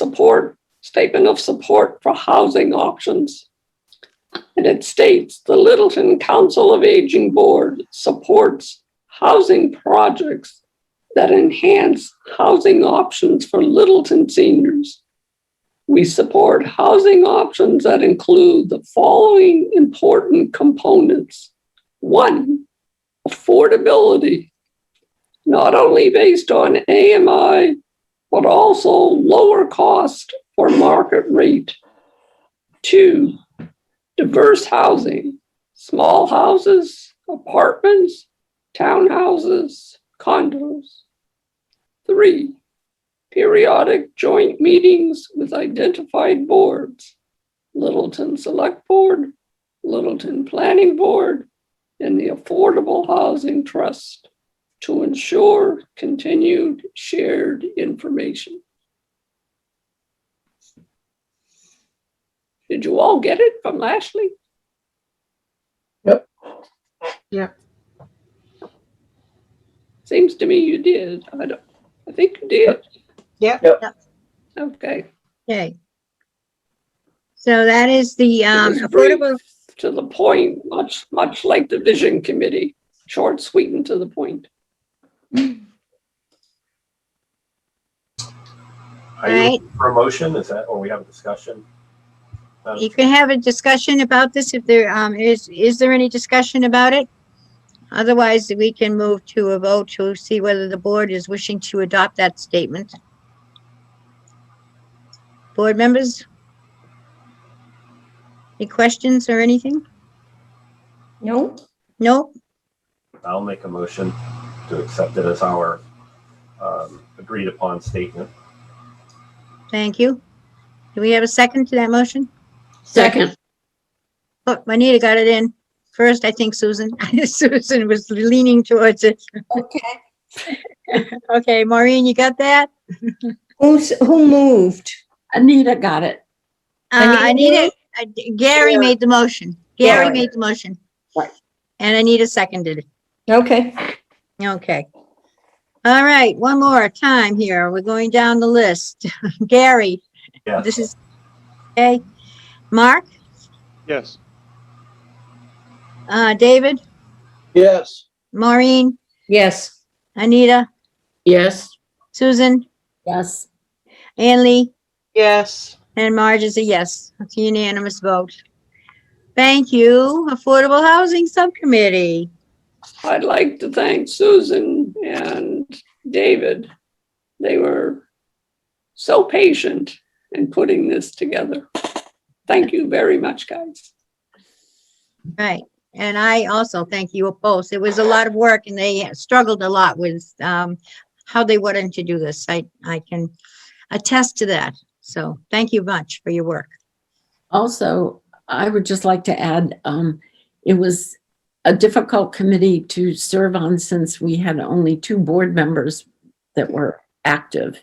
statement of support for housing options. And it states the Littleton Council of Aging Board supports housing projects that enhance housing options for Littleton seniors. We support housing options that include the following important components. 1, affordability, not only based on AMI, but also lower cost for market rate. 2, diverse housing, small houses, apartments, townhouses, condos. 3, periodic joint meetings with identified boards, Littleton Select Board, Littleton Planning Board, and the Affordable Housing Trust to ensure continued shared information. Did you all get it from Ashley? Yep. Yep. Seems to me you did. I think you did. Yep. Okay. Okay. So that is the It was affordable. brief, to the point, much like the Vision Committee, short, sweet, and to the point. Are you Right. looking for a motion? Is that, or we have a discussion? You can have a discussion about this if there is there any discussion about it? Otherwise, we can move to a vote to see whether the board is wishing to adopt that statement. Board members? Any questions or anything? No? No? I'll make a motion to accept it as our agreed upon statement. Thank you. Do we have a second to that motion? Second. Oh, Juanita got it in. First, I think Susan. Susan was leaning towards it. Okay. Okay, Maureen, you got that? Who moved? Anita got it. Anita, Gary made the motion. Gary Gary. made the motion. Right. And Anita seconded it. Okay. Okay. All right, one more time here. We're going down the list. Gary, Yes. this is, okay. Mark, Yes. David, Yes. Maureen, Yes. Anita, Yes. Susan, Yes. Ann Lee, Yes. and Marge is a yes. It's a unanimous vote. Thank you, Affordable Housing Subcommittee. I'd like to thank Susan and David. They were so patient in putting this together. Thank you very much, guys. Right, and I also thank you both. It was a lot of work and they struggled a lot with how they wanted to do this. I can attest to that. So thank you much for your work. Also, I would just like to add, it was a difficult committee to serve on since we had only 2 board members that were active.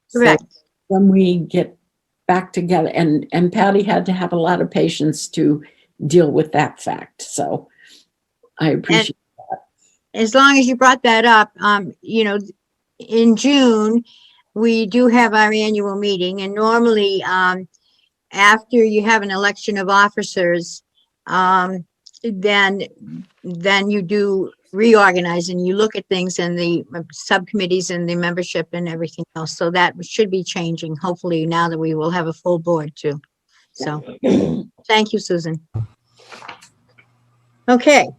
So Correct. when we get back together, and Patty had to have a lot of patience to deal with that fact. So I appreciate. As long as you brought that up, you know, in June, we do have our annual meeting, and normally, after you have an election of officers, then you do reorganize and you look at things in the subcommittees and the membership and everything else. So that should be changing, hopefully, now that we will have a full board too. So, thank you, Susan. Okay.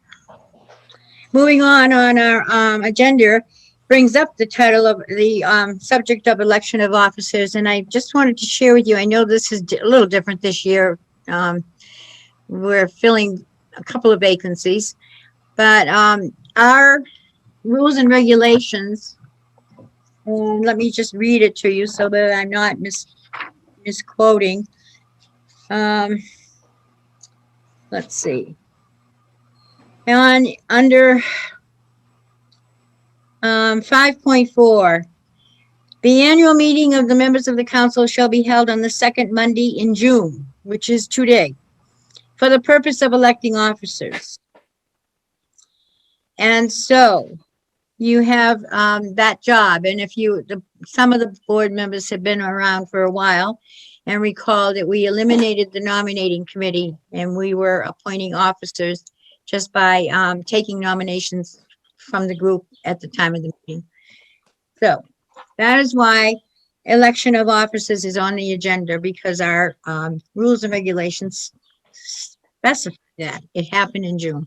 Moving on our agenda brings up the title of the subject of election of officers. And I just wanted to share with you, I know this is a little different this year. We're filling a couple of vacancies, but our rules and regulations, and let me just read it to you so that I'm not misquoting. Let's see. Under 5.4, the annual meeting of the members of the council shall be held on the second Monday in June, which is today, for the purpose of electing officers. And so you have that job. And if some of the board members have been around for a while and recall that we eliminated the nominating committee and we were appointing officers just by taking nominations from the group at the time of the meeting. So that is why election of officers is on the agenda, because our rules and regulations specify that it happened in June.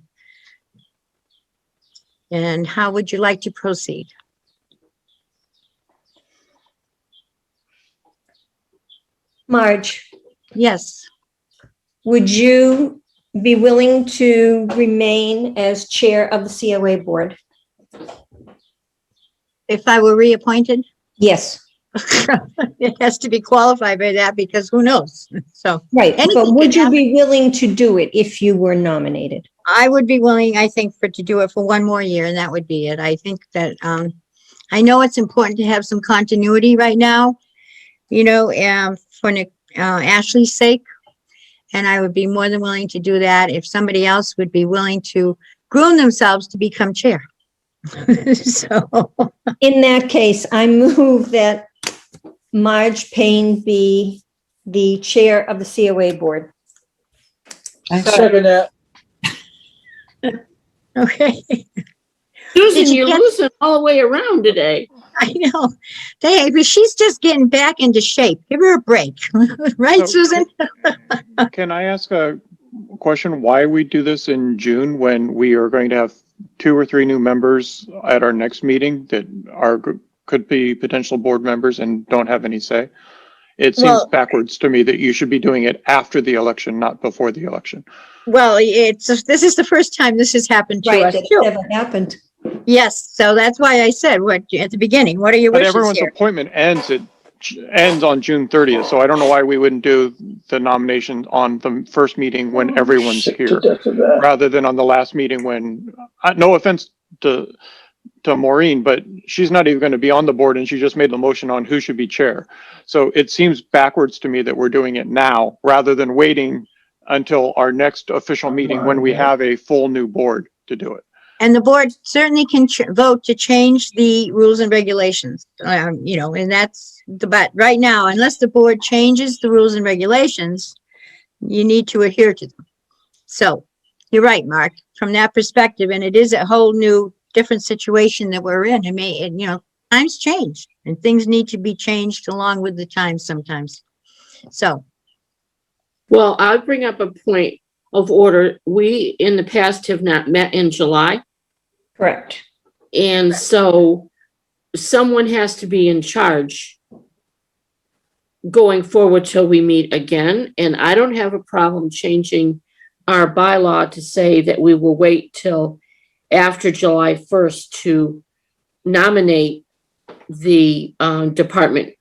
And how would you like to proceed? Marge, Yes. would you be willing to remain as chair of the COA board? If I were reappointed? Yes. It has to be qualified by that, because who knows? So Right, anything but would can you be willing to do it if you were nominated? I would be willing, I think, to do it for one more year, and that would be it. I think that, I know it's important to have some continuity right now, you know, for Ashley's sake. And I would be more than willing to do that if somebody else would be willing to groom themselves to become chair. So, In that case, I move that Marge Payne be the chair of the COA board. Second that. okay, Susan, Did you you're get- losing all the way around today. I know. But she's just getting back into shape. Give her a break. Right, So- Susan? Can I ask a question? Why we do this in June when we are going to have 2 or 3 new members at our next meeting that could be potential board members and don't have any say? It seems Well- backwards to me that you should be doing it after the election, not before the election. Well, this is the first time this has happened to Right, us that too. never happened. Yes, so that's why I said at the beginning, what are your But wishes everyone's here? appointment ends on June 30th, so I don't know why we wouldn't do the nomination on the first meeting when everyone's Sick to here, death of that. rather than on the last meeting when, no offense to Maureen, but she's not even going to be on the board and she just made the motion on who should be chair. So it seems backwards to me that we're doing it now rather than waiting until our next official meeting when we have a full new board to do it. And the board certainly can vote to change the rules and regulations, you know, and but right now, unless the board changes the rules and regulations, you need to adhere to them. So you're right, Mark, from that perspective, and it is a whole new, different situation that we're in. You know, times change and things need to be changed along with the times sometimes. So, Well, I'll bring up a point of order. We, in the past, have not met in July. Correct. And so someone has to be in charge going forward till we meet again. And I don't have a problem changing our bylaw to say that we will wait till after July 1st to nominate the department,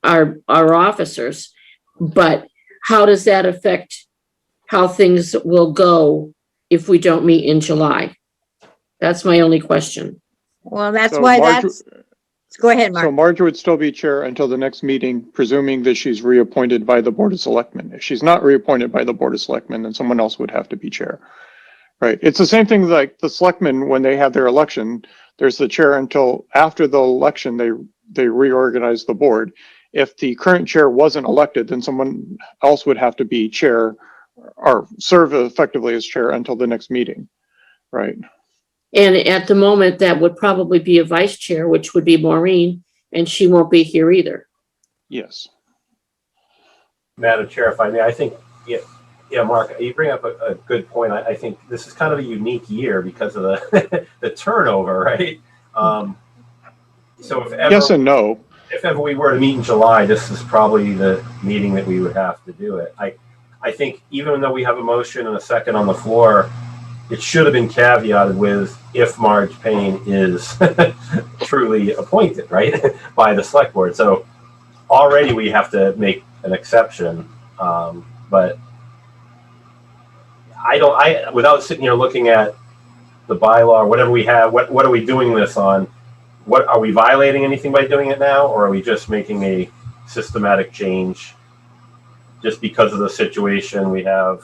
our officers. But how does that affect how things will go if we don't meet in July? That's my only question. well, that's So why Marge- Go ahead, So Mark. Marge would still be chair until the next meeting, presuming that she's reappointed by the Board of Selectmen. If she's not reappointed by the Board of Selectmen, then someone else would have to be chair. Right? It's the same thing like the selectmen, when they have their election, there's the chair until after the election, they reorganize the board. If the current chair wasn't elected, then someone else would have to be chair or serve effectively as chair until the next meeting. Right? And at the moment, that would probably be a vice chair, which would be Maureen, and she won't be here either. Yes. Madam Chair, if I may, I think, yeah, Mark, you bring up a good point. I think this is kind of a unique year because of the the turnover, right? So if ever, Yes and no. if ever we were to meet in July, this is probably the meeting that we would have to do it. I think even though we have a motion and a second on the floor, it should have been caveated with if Marge Payne is truly appointed, right, by the select board. So already we have to make an exception, but without sitting here looking at the bylaw or whatever we have, what are we doing this on? What are we violating anything by doing it now, or are we just making a systematic change just because of the situation? We have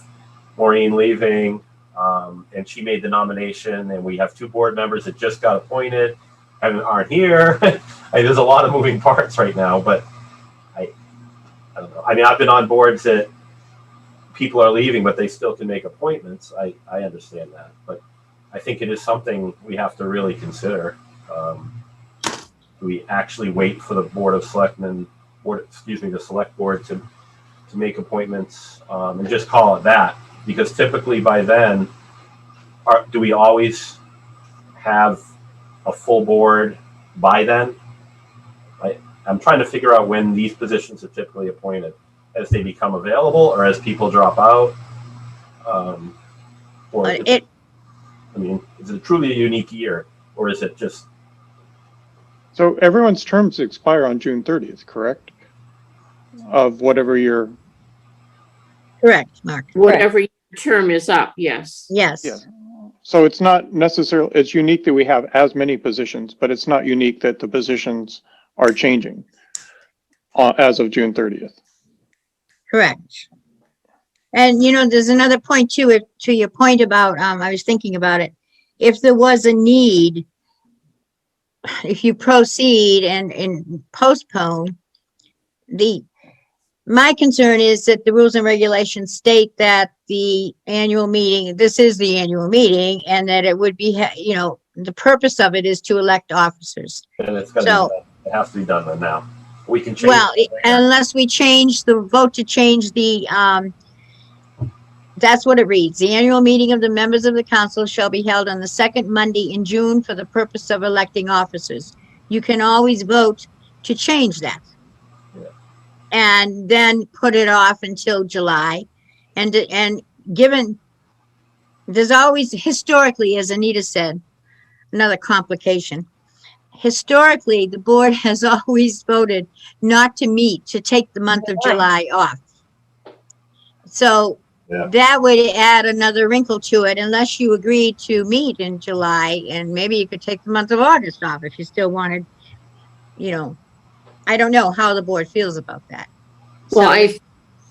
Maureen leaving, and she made the nomination, and we have 2 board members that just got appointed and aren't here. There's a lot of moving parts right now, but I don't know. I mean, I've been on boards that people are leaving, but they still can make appointments. I understand that, but I think it is something we have to really consider. Do we actually wait for the the select board to make appointments and just call it that? Because typically by then, do we always have a full board by then? I'm trying to figure out when these positions are typically appointed, as they become available or as people drop out. Is it truly a unique year, or is it just? So everyone's terms expire on June 30th, correct? Of whatever year. Correct, Mark. Whatever your term is up, yes. Yes. Yeah. So it's not necessarily, it's unique that we have as many positions, but it's not unique that the positions are changing as of June 30th. Correct. And, you know, there's another point too, to your point about, I was thinking about it. If there was a need, if you proceed and postpone, my concern is that the rules and regulations state that the annual meeting, this is the annual meeting, and that it would be, you know, the purpose of it is to elect officers. And it's got to it has to be done then now. We can change. Well, unless we change the vote to change the, that's what it reads. The annual meeting of the members of the council shall be held on the second Monday in June for the purpose of electing officers. You can always vote to change that. Yeah. And then put it off until July. And given, there's always historically, as Anita said, another complication. Historically, the board has always voted not to meet, to take the month of July off. So that would add another wrinkle to it, unless you agreed to meet in July, and maybe you could take the month of August off if you still wanted, you know, I don't know how the board feels about that. Well,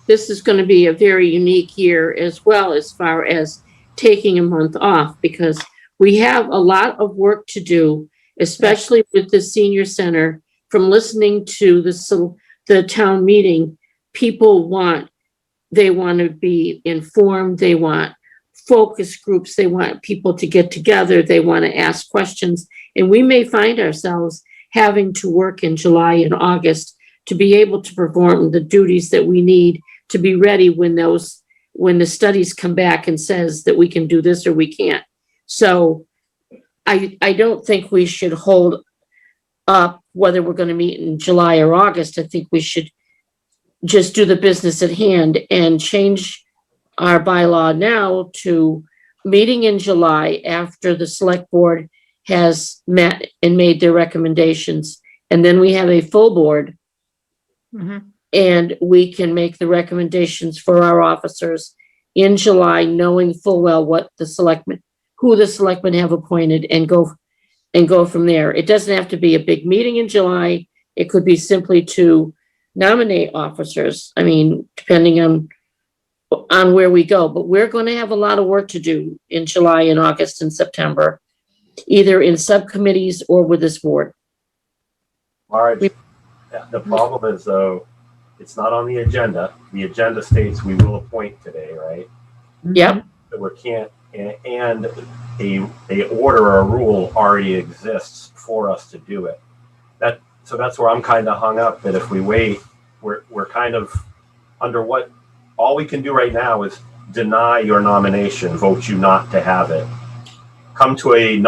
this is going to be a very unique year as well, as far as taking a month off, because we have a lot of work to do, especially with the senior center. From listening to the town meeting, people they want to be informed. They want focus groups. They want people to get together. They want to ask questions. And we may find ourselves having to work in July and August to be able to perform the duties that we need to be ready when the studies come back and says that we can do this or we can't. So I don't think we should hold up whether we're going to meet in July or August. I think we should just do the business at hand and change our bylaw now to meeting in July after the select board has met and made their recommendations. And then we have a full board and we can make the recommendations for our officers in July, knowing full well what who the selectmen have appointed, and go and go from there. It doesn't have to be a big meeting in July. It could be simply to nominate officers. I mean, depending on where we go, but we're going to have a lot of work to do in July and August and September, either in subcommittees or with this board. Marge, the problem is though, it's not on the agenda. The agenda states we will appoint today, right? Yep. But we can't, and a order or a rule already exists for us to do it. So that's where I'm kind of hung up, that if we wait, we're kind of under what, all we can do right now is deny your nomination, vote you not to have it. Come to a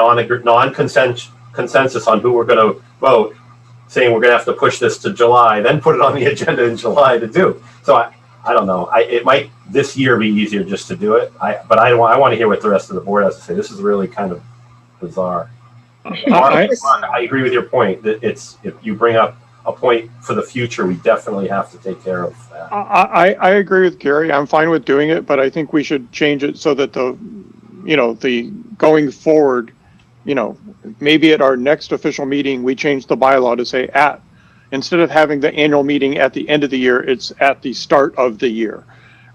consensus on who we're going to vote, saying we're going to have to push this to July, then put it on the agenda in July to do. So I don't know. It might this year be easier just to do it. But I want to hear what the rest of the board has to say. This is really kind of bizarre. Mark, I agree with your point that if you bring up a point for the future, we definitely have to take care of that. I agree with Gary. I'm fine with doing it, but I think we should change it so that the going forward, maybe at our next official meeting, we change the bylaw to say instead of having the annual meeting at the end of the year, it's at the start of the year,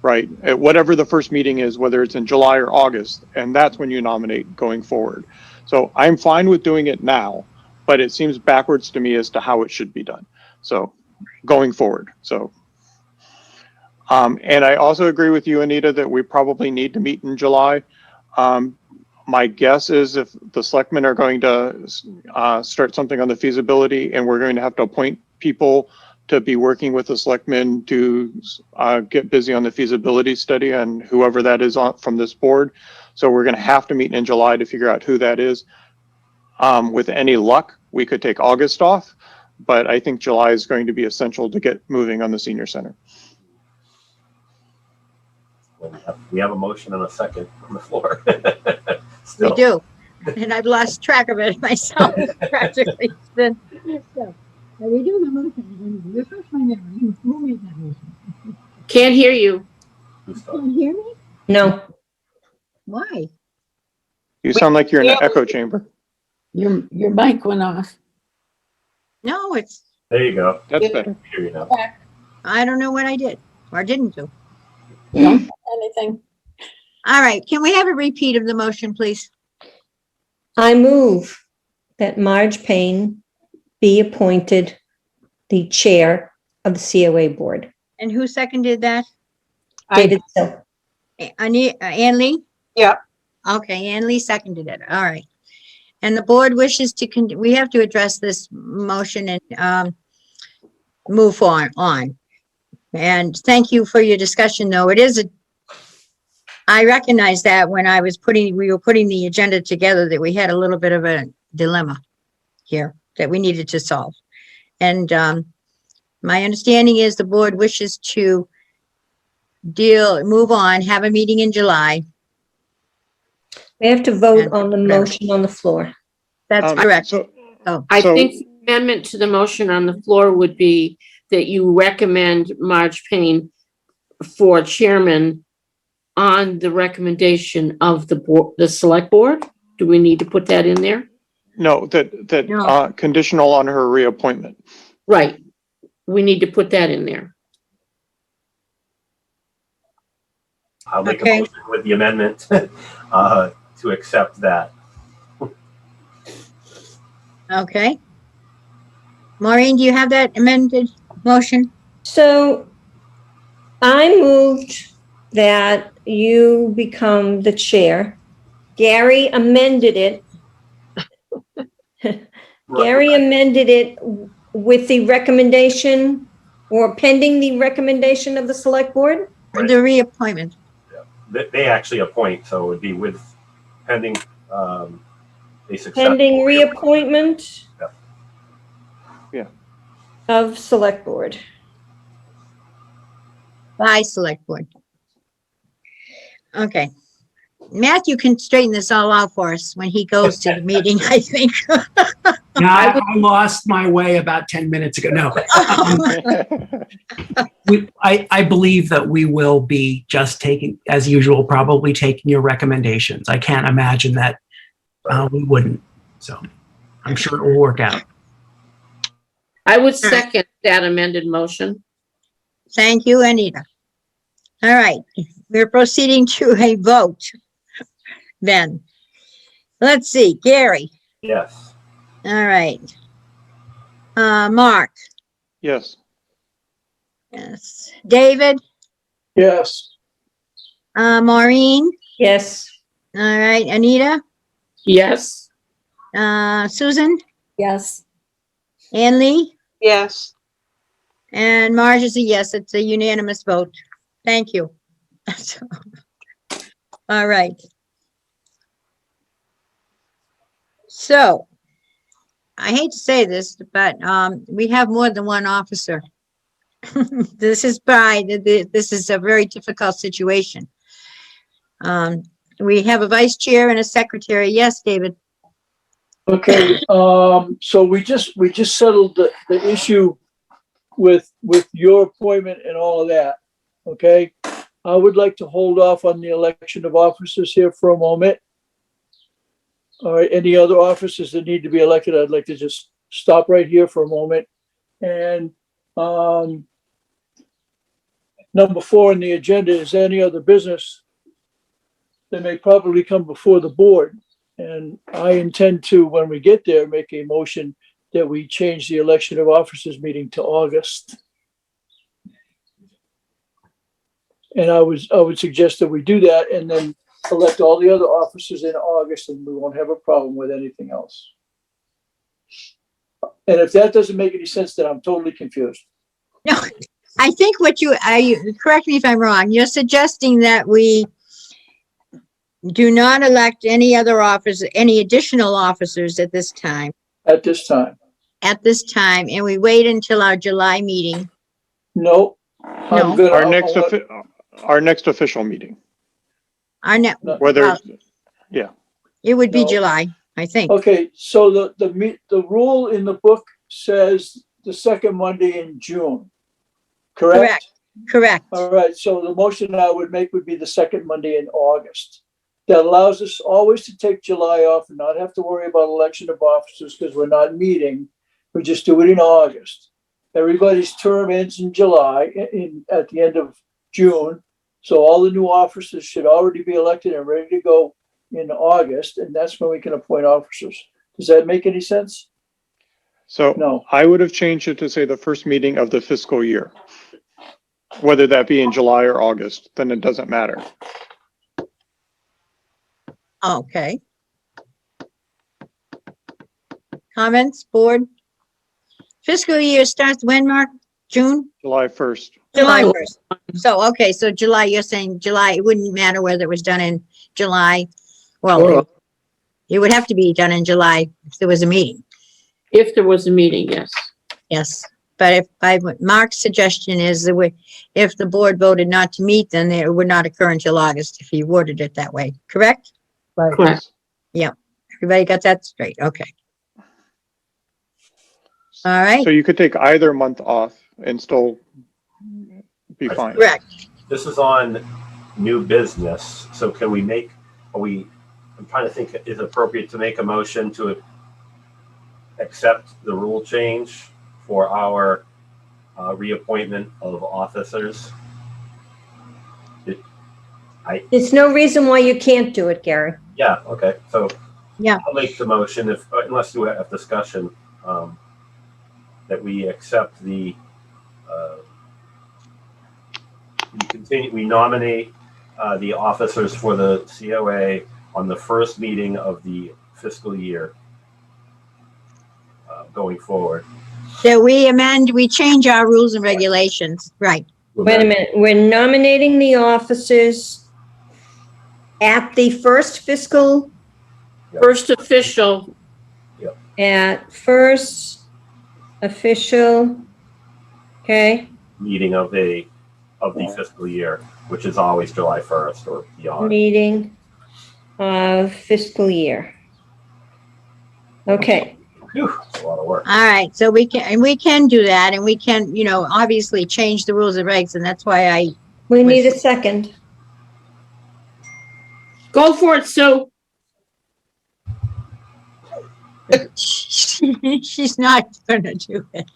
right? At whatever the first meeting is, whether it's in July or August, and that's when you nominate going forward. So I'm fine with doing it now, but it seems backwards to me as to how it should be done. So going forward. So, and I also agree with you, Anita, that we probably need to meet in July. My guess is if the selectmen are going to start something on the feasibility, and we're going to have to appoint people to be working with the selectmen to get busy on the feasibility study, and whoever that is from this board. So we're going to have to meet in July to figure out who that is. With any luck, we could take August off, but I think July is going to be essential to get moving on the senior center. We have a motion and a second on the floor. We do. And I've lost track of it myself practically. So, we do the motion. Refresh my memory. Who made that motion? Can't hear you. Can't hear me? No. Why? You sound like you're in an echo chamber. Your mic went off. No, There you go. That's better. Here you know. I don't know what I did or didn't do. Anything? All right. Can we have a repeat of the motion, please? I move that Marge Payne be appointed the chair of the COA board. And who seconded that? David Sill. Ann Lee? Yeah. Okay, Ann Lee seconded it. All right. And the board wishes to, we have to address this motion and move on. And thank you for your discussion, though. I recognize that when we were putting the agenda together, that we had a little bit of a dilemma here that we needed to solve. And my understanding is the board wishes to move on, have a meeting in July. We have to vote on the motion on the floor. That's correct. I think the amendment to the motion on the floor would be that you recommend Marge Payne for chairman on the recommendation of the board, the select board. Do we need to put that in there? No, that conditional on her reappointment. Right. We need to put that in there. I'll make a motion with the amendment to accept that. Okay. Maureen, do you have that amended motion? So I moved that you become the chair. Gary amended it. Gary amended it with the recommendation or pending the recommendation of the select board? Right. The reappointment. Yeah. They actually appoint, so it would be with pending a successful Pending reappointment Yeah. of select board. By select board. Okay. Matthew can straighten this all out for us when he goes to the meeting, I think. No, I lost my way about 10 minutes ago. No. I believe that we will be just taking, as usual, probably taking your recommendations. I can't imagine that we wouldn't. So. I'm sure it will work out. I would second that amended motion. Thank you, Anita. All right, we're proceeding to a vote then. Let's see, Gary. Yes. All right. Mark. Yes. Yes. David. Yes. Maureen. Yes. All right, Anita. Yes. Susan. Yes. Ann Lee. Yes. And Marge is a yes. It's a unanimous vote. Thank you. All right. So, I hate to say this, but we have more than one officer. This is this is a very difficult situation. We have a vice chair and a secretary. Yes, David. Okay, so we just settled the issue with your appointment and all of that, okay? I would like to hold off on the election of officers here for a moment. All right, any other officers that need to be elected, I'd like to just stop right here for a moment. And number 4 on the agenda is any other business that may probably come before the board. And I intend to, when we get there, make a motion that we change the election of officers meeting to August. And I would suggest that we do that and then elect all the other officers in August, and we won't have a problem with anything else. And if that doesn't make any sense, then I'm totally confused. No, I think correct me if I'm wrong, you're suggesting that we do not elect any other officers, any additional officers at this time. At this time. At this time, and we wait until our July meeting. No. I'm good. Our next official meeting, whether, yeah. It would be No. July, I think. Okay, so the rule in the book says the second Monday in June, correct? Correct. All right, so the motion I would make would be the second Monday in August. That allows us always to take July off and not have to worry about election of officers because we're not meeting. We just do it in August. Everybody's term ends in July, at the end of June. So all the new officers should already be elected and ready to go in August, and that's when we can appoint officers. Does that make any sense? So No. I would have changed it to say the first meeting of the fiscal year. Whether that be in July or August, then it doesn't matter. Okay. Comments, board? Fiscal year starts when, Mark? June? July 1st. July 1st. So, okay, so July, you're saying July, it wouldn't matter whether it was done in July. Well, it would have to be done in July if there was a meeting. If there was a meeting, yes. Yes, but Mark's suggestion is that if the board voted not to meet, then it would not occur until August if he worded it that way, correct? Correct. Yeah, everybody got that straight, okay. All right, So you could take either month off and still be fine. correct. This is on new business, so can we make, I'm trying to think, is it appropriate to make a motion to accept the rule change for our reappointment of officers? There's no reason why you can't do it, Gary. Yeah, okay, so Yeah. I'll make the motion unless you have discussion, that we accept we nominate the officers for the COA on the first meeting of the fiscal year going forward. So we change our rules and regulations, right? Wait a minute, we're nominating the officers at the first official okay, Meeting of the fiscal year, which is always July 1st or beyond. meeting of fiscal year. Okay, Phew, that's a lot of work. All right, so we can do that, and we can, obviously change the rules and regs, and that's why we need a second. Go for it, Sue. She's not gonna do it.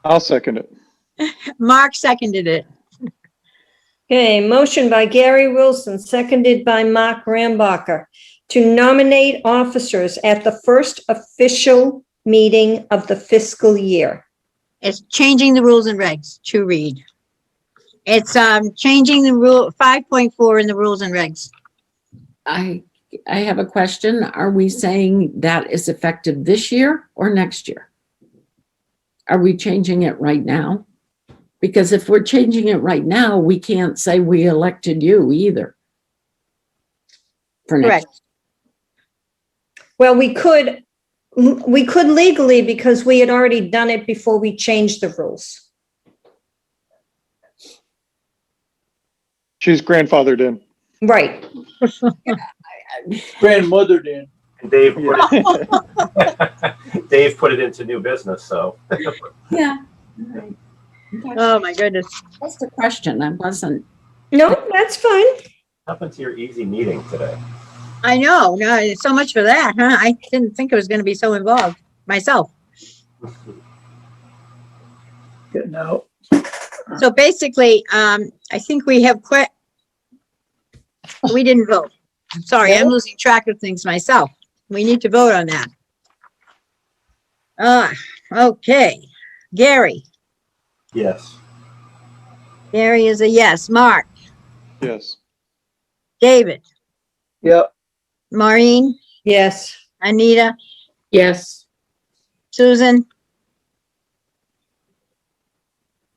I'll second it. Mark seconded it. Okay, motion by Gary Wilson, seconded by Mark Rambacher, to nominate officers at the first official meeting of the fiscal year. It's changing the rules and regs to read. It's changing the rule 5.4 in the rules and regs. I have a question. Are we saying that is effective this year or next year? Are we changing it right now? Because if we're changing it right now, we can't say we elected you either. For next. Correct. Well, we could legally because we had already done it before we changed the rules. She's grandfathered in. Right. Grandmothered in. And Dave put it, Dave put it into new business, so. Yeah. Oh, my goodness. That's the question. I wasn't. No, that's fine. Happened to your easy meeting today. I know. No, so much for that, huh? I didn't think it was going to be so involved myself. Getting out. So basically, I think we have we didn't vote. I'm sorry, I'm losing track of things myself. We need to vote on that. Okay. Gary. Yes. Gary is a yes. Mark. Yes. David. Yep. Maureen. Yes. Anita. Yes. Susan.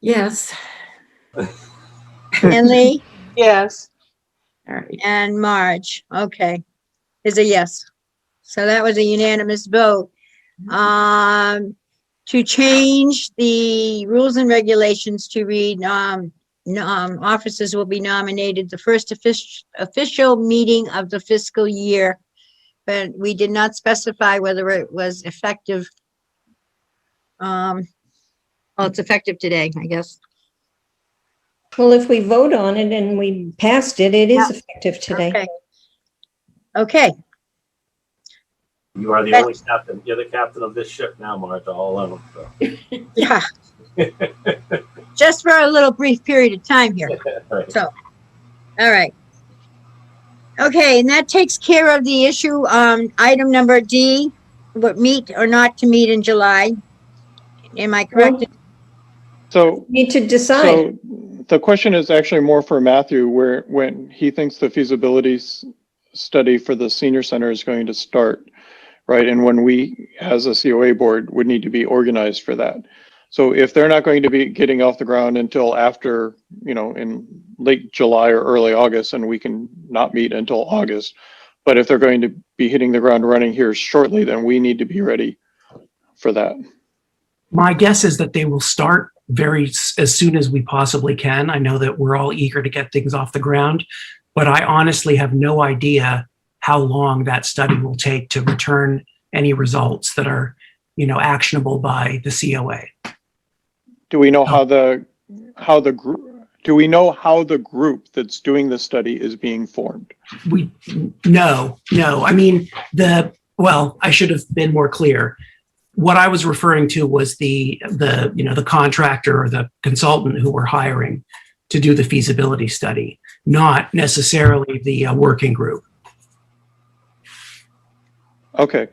Yes. And Lee. Yes. All right. And Marge. Okay. Is a yes. So that was a unanimous vote. To change the rules and regulations to read, officers will be nominated the first official meeting of the fiscal year. But we did not specify whether it was effective. Well, it's effective today, I guess. Well, if we vote on it and we passed it, it is effective today. Okay. Okay. You are the only captain. You're the captain of this ship now, Marge, all alone. So. Yeah. Just for a little brief period of time here. Right. So, all right. Okay, and that takes care of the issue, item number D, what meet or not to meet in July. Am I correct? So, Need to decide. so the question is actually more for Matthew, where when he thinks the feasibility study for the senior center is going to start, right? And when we, as a COA board, would need to be organized for that. So if they're not going to be getting off the ground until after, in late July or early August, and we can not meet until August, but if they're going to be hitting the ground running here shortly, then we need to be ready for that. My guess is that they will start as soon as we possibly can. I know that we're all eager to get things off the ground, but I honestly have no idea how long that study will take to return any results that are, actionable by the COA. Do we know how the group that's doing the study is being formed? No. I mean, I should have been more clear. What I was referring to was the contractor or the consultant who we're hiring to do the feasibility study, not necessarily the working group. Okay,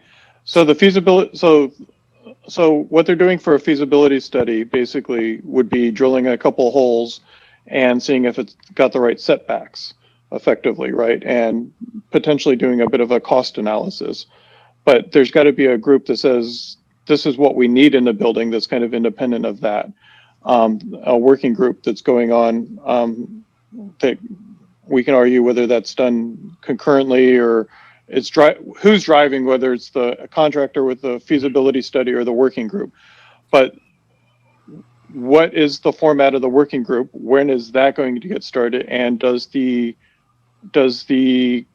so the feasibility, so what they're doing for a feasibility study basically would be drilling a couple holes and seeing if it's got the right setbacks effectively, right? And potentially doing a bit of a cost analysis. But there's got to be a group that says, this is what we need in the building that's kind of independent of that. A working group that's going on that we can argue whether that's done concurrently or who's driving, whether it's the contractor with the feasibility study or the working group. But what is the format of the working group? When is that going to get started? And does the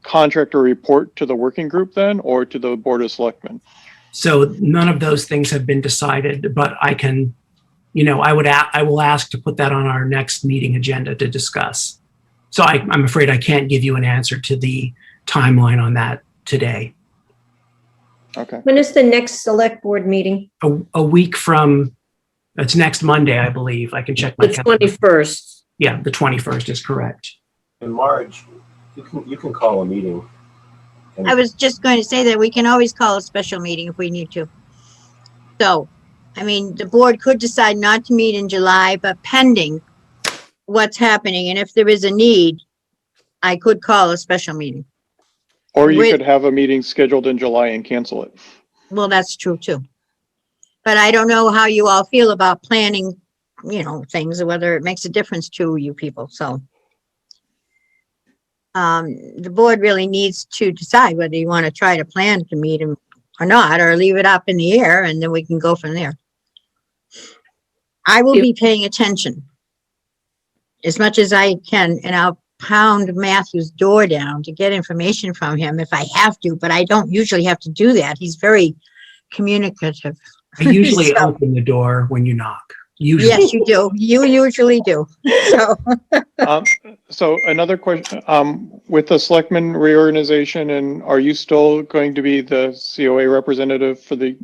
contractor report to the working group then, or to the Board of Selectmen? So none of those things have been decided, but I can, I will ask to put that on our next meeting agenda to discuss. So I'm afraid I can't give you an answer to the timeline on that today. Okay. When is the next select board meeting? A week from, it's next Monday, I believe. I can check my The calendar. 21st. Yeah, the 21st is correct. In March, you can call a meeting. I was just going to say that we can always call a special meeting if we need to. So, I mean, the board could decide not to meet in July, but pending what's happening, and if there is a need, I could call a special meeting. Or you With- could have a meeting scheduled in July and cancel it. Well, that's true too. But I don't know how you all feel about planning, things, or whether it makes a difference to you people, so. The board really needs to decide whether you want to try to plan to meet him or not, or leave it up in the air, and then we can go from there. I will be paying attention as much as I can, and I'll pound Matthew's door down to get information from him if I have to, but I don't usually have to do that. He's very communicative. I usually So- open the door when you knock. Usually. Yes, you do. You usually do. So, So another question, with the selectmen reorganization, and are you still going to be the COA representative for the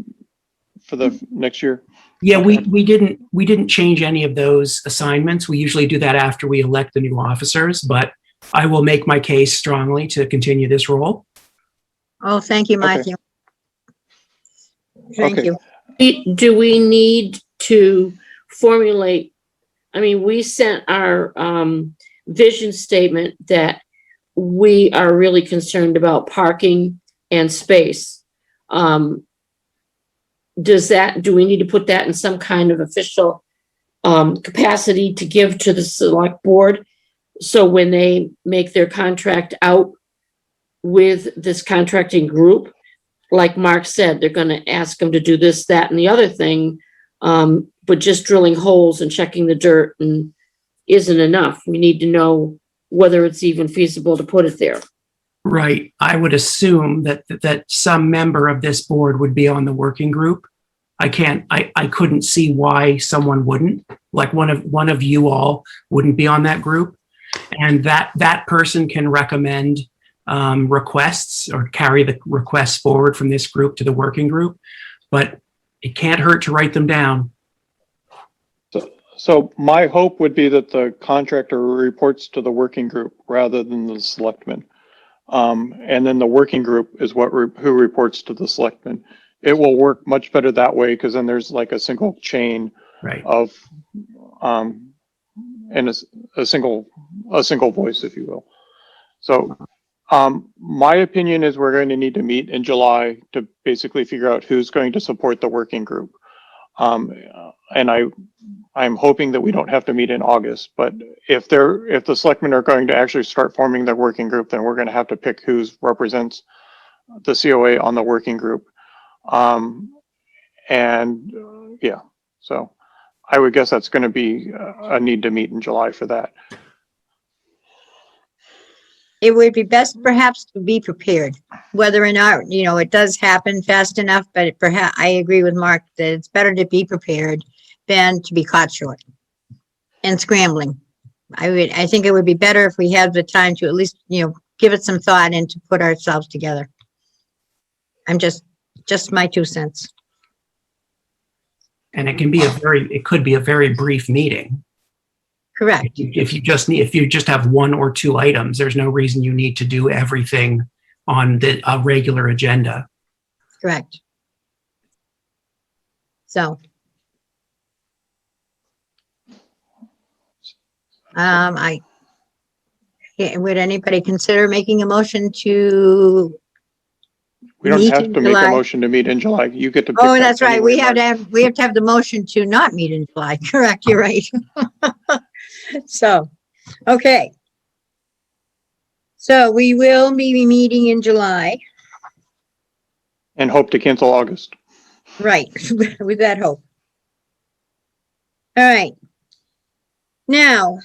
next year? Yeah, we didn't change any of those assignments. We usually do that after we elect the new officers, but I will make my case strongly to continue this role. oh, thank you, Okay. Matthew. Thank Okay. you. Do we need to formulate, I mean, we sent our vision statement that we are really concerned about parking and space. Do we need to put that in some kind of official capacity to give to the select board? So when they make their contract out with this contracting group, like Mark said, they're gonna ask them to do this, that, and the other thing. But just drilling holes and checking the dirt and isn't enough. We need to know whether it's even feasible to put it there. Right. I would assume that some member of this board would be on the working group. I couldn't see why someone wouldn't, like one of you all wouldn't be on that group. And that person can recommend requests or carry the requests forward from this group to the working group, but it can't hurt to write them down. So my hope would be that the contractor reports to the working group rather than the selectmen. And then the working group is who reports to the selectmen. It will work much better that way, because then there's like a single chain Right. of, and a single voice, if you will. So, my opinion is we're going to need to meet in July to basically figure out who's going to support the working group. And I'm hoping that we don't have to meet in August, but if the selectmen are going to actually start forming their working group, then we're going to have to pick who represents the COA on the working group. Yeah, so I would guess that's going to be a need to meet in July for that. It would be best perhaps to be prepared, whether or not, it does happen fast enough, but perhaps I agree with Mark that it's better to be prepared than to be caught short and scrambling. I think it would be better if we had the time to at least, give it some thought and to put ourselves together. I'm just my 2 cents. And it could be a very brief meeting. Correct. If you just have 1 or 2 items, there's no reason you need to do everything on a regular agenda. Correct. So. Would anybody consider making a motion to? We don't meet have in to make a July? motion to meet in July. You get to. pick Oh, that that's right. anyway, We have Mark. to have the motion to not meet in July. Correct, you're right. So, okay. So we will be meeting in July, And hope to cancel August. right, with that hope. All right. Now,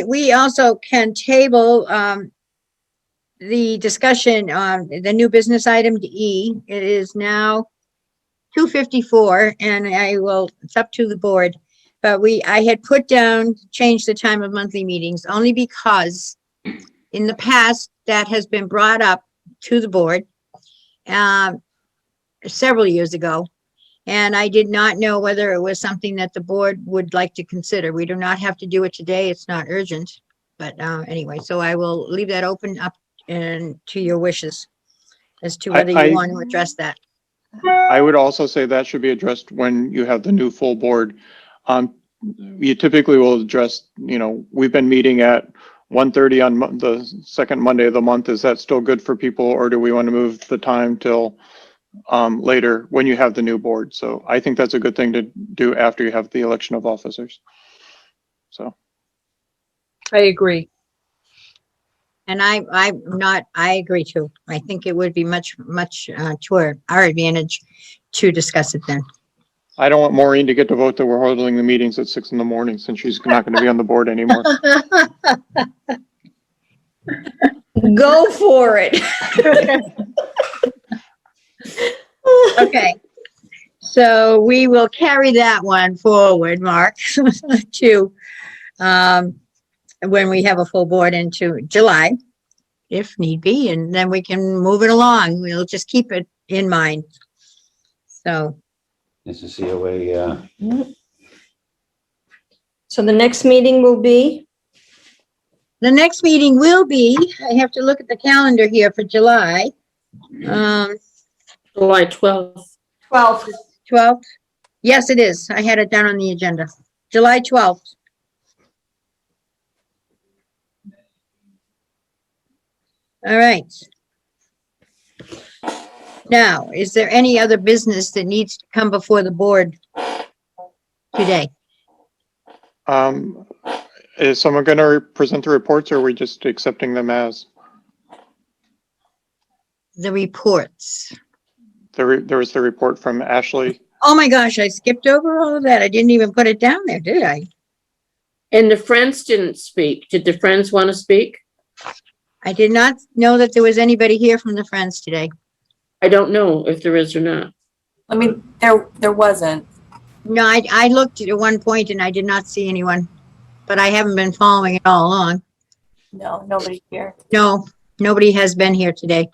we also can table, the discussion on the new business item E. It is now 2:54, and it's up to the board. But I had put down, change the time of monthly meetings, only because in the past, that has been brought up to the board. several years ago. And I did not know whether it was something that the board would like to consider. We do not have to do it today. It's not urgent. But anyway, so I will leave that open up and to your wishes as to whether you want to address that. I would also say that should be addressed when you have the new full board. You typically will address, we've been meeting at 1:30 on the second Monday of the month. Is that still good for people, or do we want to move the time till later when you have the new board? So I think that's a good thing to do after you have the election of officers. So I agree. And I agree too. I think it would be much to our advantage to discuss it then. I don't want Maureen to get to vote that we're holding the meetings at 6 a.m. since she's not going to be on the board anymore. Go for it. Okay. So we will carry that one forward, Mark, to when we have a full board into July, if need be, and then we can move it along. We'll just keep it in mind. So. It's a COA, So the next meeting will be? The next meeting will be, I have to look at the calendar here for July. July 12th. 12th? Yes, it is. I had it down on the agenda. July 12th. All right. Now, is there any other business that needs to come before the board today? Is someone going to present the reports, or are we just accepting them as? The reports. There was the report from Ashley. Oh my gosh, I skipped over all of that. I didn't even put it down there, did I? And the Friends didn't speak. Did the Friends want to speak? I did not know that there was anybody here from the Friends today. I don't know if there is or not. I mean, there wasn't. No, I looked at one point and I did not see anyone, but I haven't been following it all along. No, nobody here. No, nobody has been here today.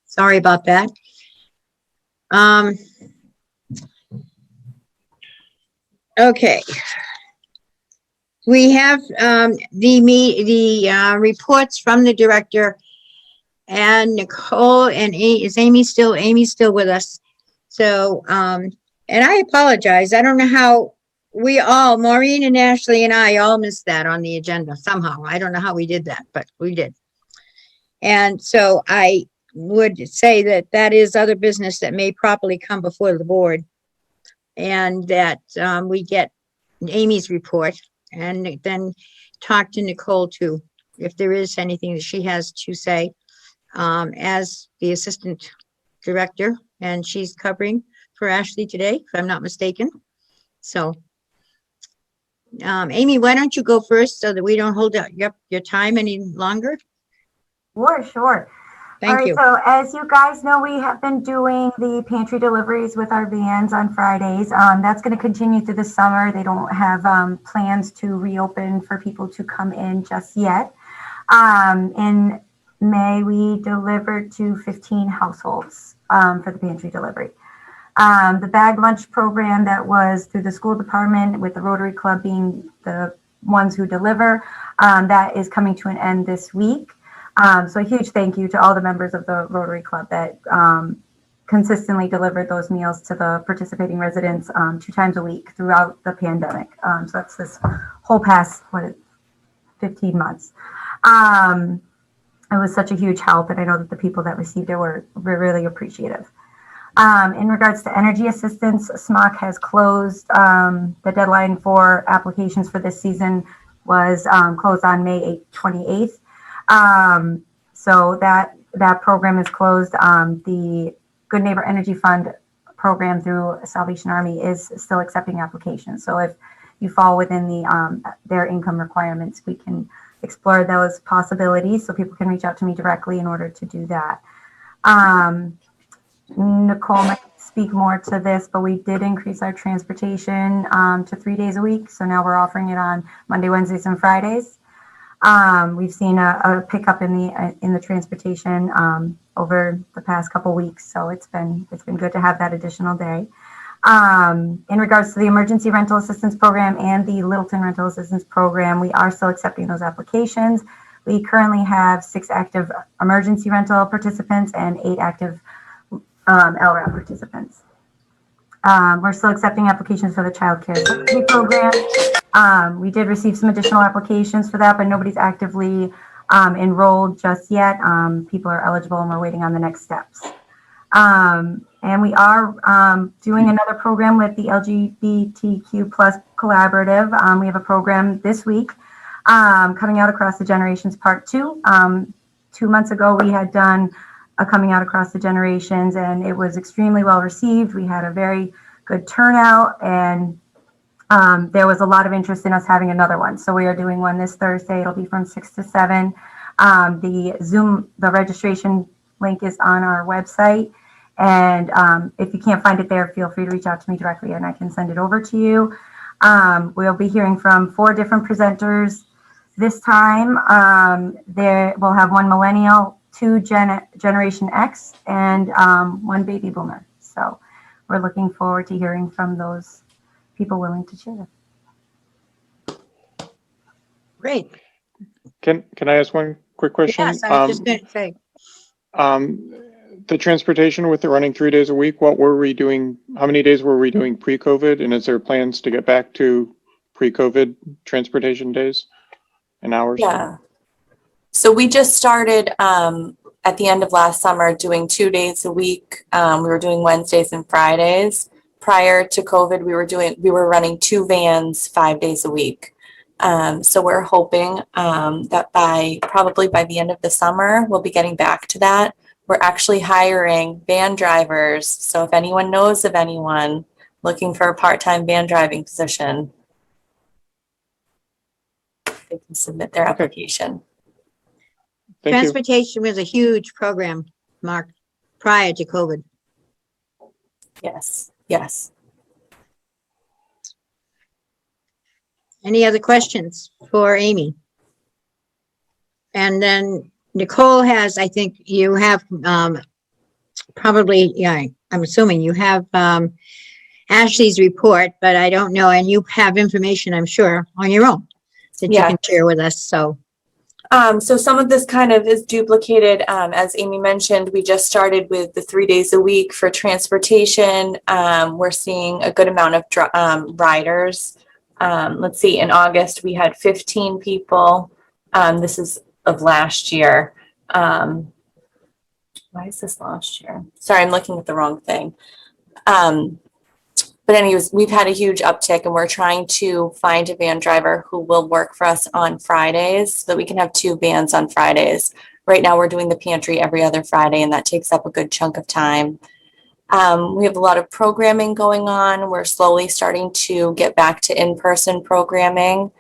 Sorry about that. Okay. We have the reports from the director and Nicole and is Amy's still with us? So, and I apologize. I don't know how we all, Maureen and Ashley and I all missed that on the agenda somehow. I don't know how we did that, but we did. And so I would say that that is other business that may properly come before the board, and that we get Amy's report and then talk to Nicole too, if there is anything that she has to say as the assistant director, and she's covering for Ashley today, if I'm not mistaken. So, Amy, why don't you go first so that we don't hold up your time any longer? Sure. Thank you. So as you guys know, we have been doing the pantry deliveries with our vans on Fridays. That's going to continue through the summer. They don't have plans to reopen for people to come in just yet. In May, we delivered to 15 households for the pantry delivery. The bag lunch program that was through the school department with the Rotary Club being the ones who deliver, that is coming to an end this week. So a huge thank you to all the members of the Rotary Club that consistently delivered those meals to the participating residents 2 times a week throughout the pandemic. So that's this whole past, 15 months. It was such a huge help, and I know that the people that received it were really appreciative. In regards to energy assistance, SMOC has closed. The deadline for applications for this season was closed on May 28th. So that program is closed. The Good Neighbor Energy Fund program through Salvation Army is still accepting applications. So if you fall within their income requirements, we can explore those possibilities. So people can reach out to me directly in order to do that. Nicole might speak more to this, but we did increase our transportation to 3 days a week. So now we're offering it on Monday, Wednesdays, and Fridays. We've seen a pickup in the transportation over the past couple weeks, so it's been good to have that additional day. In regards to the Emergency Rental Assistance Program and the Littleton Rental Assistance Program, we are still accepting those applications. We currently have 6 active emergency rental participants and 8 active LRAP participants. We're still accepting applications for the Child Care Subsidy Program. We did receive some additional applications for that, but nobody's actively enrolled just yet. People are eligible and we're waiting on the next steps. And we are doing another program with the LGBTQ plus collaborative. We have a program this week coming out across the generations part 2. 2 months ago, we had done a coming out across the generations and it was extremely well received. We had a very good turnout and there was a lot of interest in us having another one. So we are doing one this Thursday. It'll be from 6 to 7. The registration link is on our website. And if you can't find it there, feel free to reach out to me directly and I can send it over to you. We'll be hearing from 4 different presenters this time. We'll have 1 millennial, 2 Generation X, and 1 baby boomer. So we're looking forward to hearing from those people willing to share. Great. Can I ask one quick question? Yes, I was just going to say. The transportation with the running 3 days a week, what were we doing? How many days were we doing pre-COVID? And is there plans to get back to pre-COVID transportation days and hours? Yeah. So we just started at the end of last summer doing 2 days a week. We were doing Wednesdays and Fridays. Prior to COVID, we were running 2 vans 5 days a week. So we're hoping that probably by the end of the summer, we'll be getting back to that. We're actually hiring van drivers. So if anyone knows of anyone looking for a part-time van driving position, they can submit their application. Thank you. Transportation was a huge program, Mark, prior to COVID. Yes, yes. Any other questions for Amy? And then Nicole has, I think you have probably, yeah, I'm assuming you have Ashley's report, but I don't know. And you have information, I'm sure, on your own that you can share with us. So. So some of this kind of is duplicated. As Amy mentioned, we just started with the 3 days a week for transportation. We're seeing a good amount of riders. Let's see, in August, we had 15 people. This is of last year. Why is this last year? Sorry, I'm looking at the wrong thing. But anyways, we've had a huge uptick and we're trying to find a van driver who will work for us on Fridays so that we can have 2 vans on Fridays. Right now we're doing the pantry every other Friday and that takes up a good chunk of time. We have a lot of programming going on. We're slowly starting to get back to in-person programming.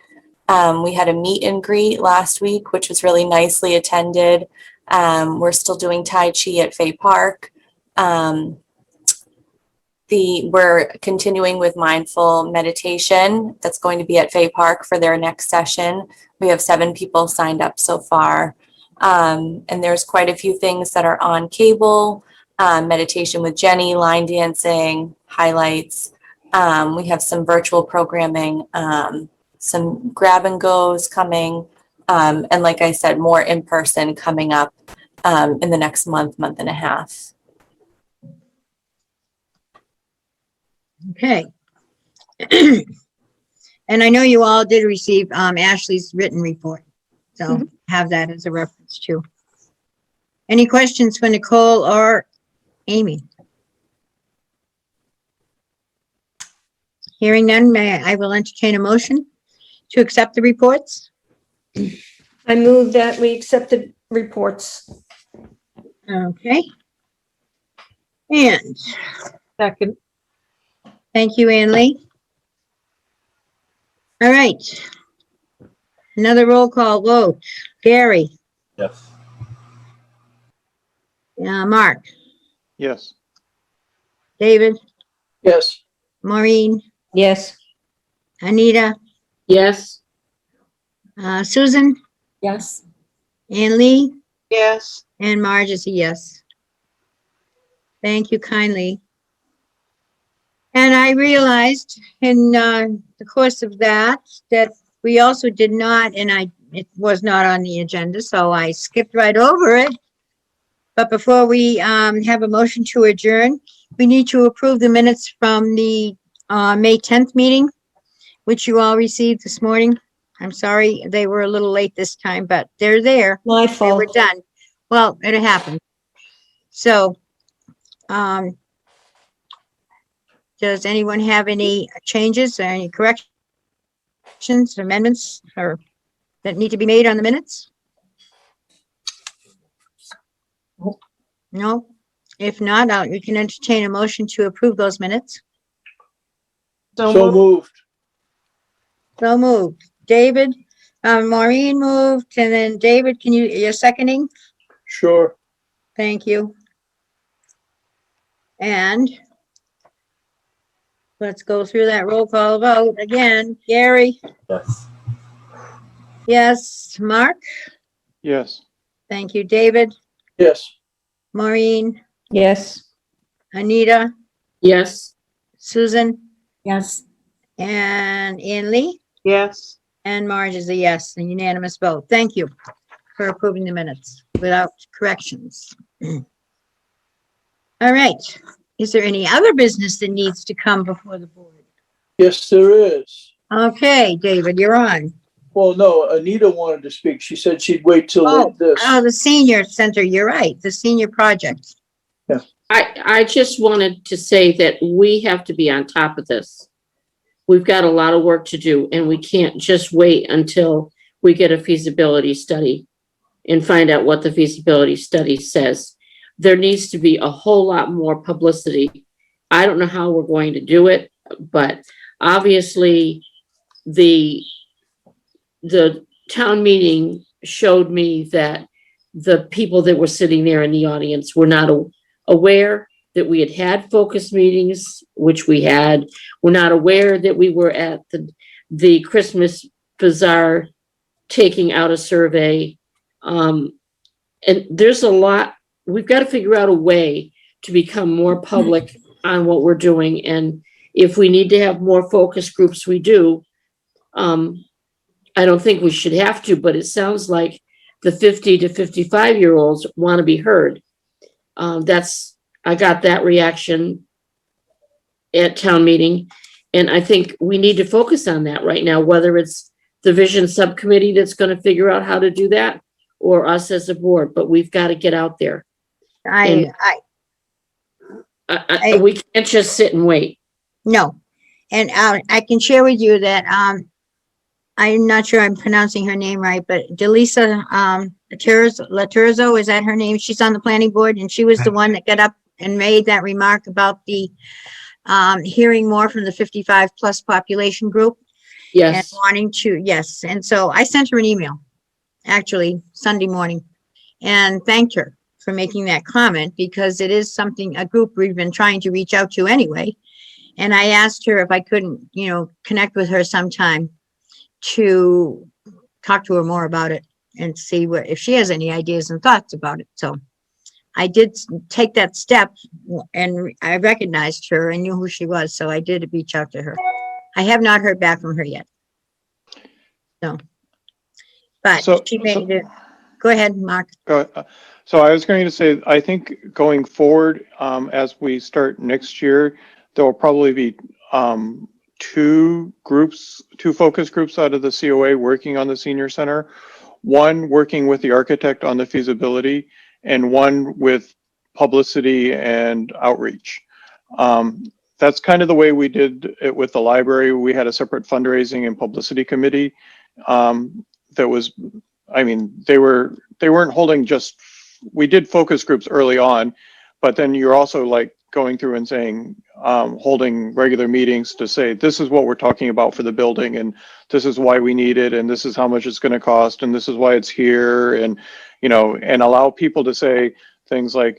We had a meet and greet last week, which was really nicely attended. We're still doing Tai Chi at Fay Park. We're continuing with mindful meditation. That's going to be at Fay Park for their next session. We have 7 people signed up so far. And there's quite a few things that are on cable. Meditation with Jenny, line dancing, highlights. We have some virtual programming, some grab and goes coming. And like I said, more in person coming up in the next month and a half. Okay. And I know you all did receive Ashley's written report. So have that as a reference too. Any questions for Nicole or Amy? Hearing none, I will entertain a motion to accept the reports. I move that we accept the reports. Okay. And Second. thank you, Ann Lee. All right. Another roll call vote. Gary, Yes. Mark, Yes. David, Yes. Maureen, Yes. Anita, Yes. Susan, Yes. Ann Lee, Yes. and Marge is a yes. Thank you kindly. And I realized in the course of that we also did not, and it was not on the agenda, so I skipped right over it. But before we have a motion to adjourn, we need to approve the minutes from the May 10th meeting, which you all received this morning. I'm sorry, they were a little late this time, but they're there. My They were fault. done. Well, it happened. So, does anyone have any changes or any corrections, amendments, or that need to be made on the minutes? No? If not, we can entertain a motion to approve those minutes. So moved. So moved. David, Maureen moved, and then David, you're seconding? Sure. Thank you. And let's go through that roll call vote again. Gary? Yes. Yes. Mark? Yes. Thank you. David? Yes. Maureen? Yes. Anita? Yes. Susan? Yes. And Ann Lee? Yes. And Marge is a yes, a unanimous vote. Thank you for approving the minutes without corrections. All right. Is there any other business that needs to come before the board? Yes, there is. Okay, David, you're on. Well, no, Anita wanted to speak. She said she'd wait till this. The senior center, you're right, the senior project. I just wanted to say that we have to be on top of this. We've got a lot of work to do, and we can't just wait until we get a feasibility study and find out what the feasibility study says. There needs to be a whole lot more publicity. I don't know how we're going to do it, but obviously the town meeting showed me that the people that were sitting there in the audience were not aware that we had focus meetings, which we had. We're not aware that we were at the Christmas bazaar taking out a survey. And there's a lot, we've got to figure out a way to become more public on what we're doing. And if we need to have more focus groups, we do. I don't think we should have to, but it sounds like the 50 to 55-year-olds want to be heard. I got that reaction at town meeting. And I think we need to focus on that right now, whether it's the vision subcommittee that's going to figure out how to do that or us as a board, but we've got to get out there. We can't just sit and wait. No. And I can share with you that I'm not sure I'm pronouncing her name right, but Delisa Laturzo, is that her name? She's on the planning board, and she was the one that got up and made that remark about the hearing more from the 55 plus population group. Yes. And wanting to, yes. And so I sent her an email, actually Sunday morning, and thanked her for making that comment, because it is something, a group we've been trying to reach out to anyway. And I asked her if I couldn't, connect with her sometime to talk to her more about it and see if she has any ideas and thoughts about it. So I did take that step, and I recognized her and knew who she was. So I did reach out to her. I have not heard back from her yet. But she made it. Go ahead, Mark. So I was going to say, I think going forward, as we start next year, there will probably be two focus groups out of the COA working on the senior center. One working with the architect on the feasibility, and one with publicity and outreach. That's kind of the way we did it with the library. We had a separate fundraising and publicity committee that was, they weren't holding we did focus groups early on, but then you're also like going through and saying, holding regular meetings to say, this is what we're talking about for the building, and this is why we need it, and this is how much it's going to cost, and this is why it's here, and, and allow people to say things like,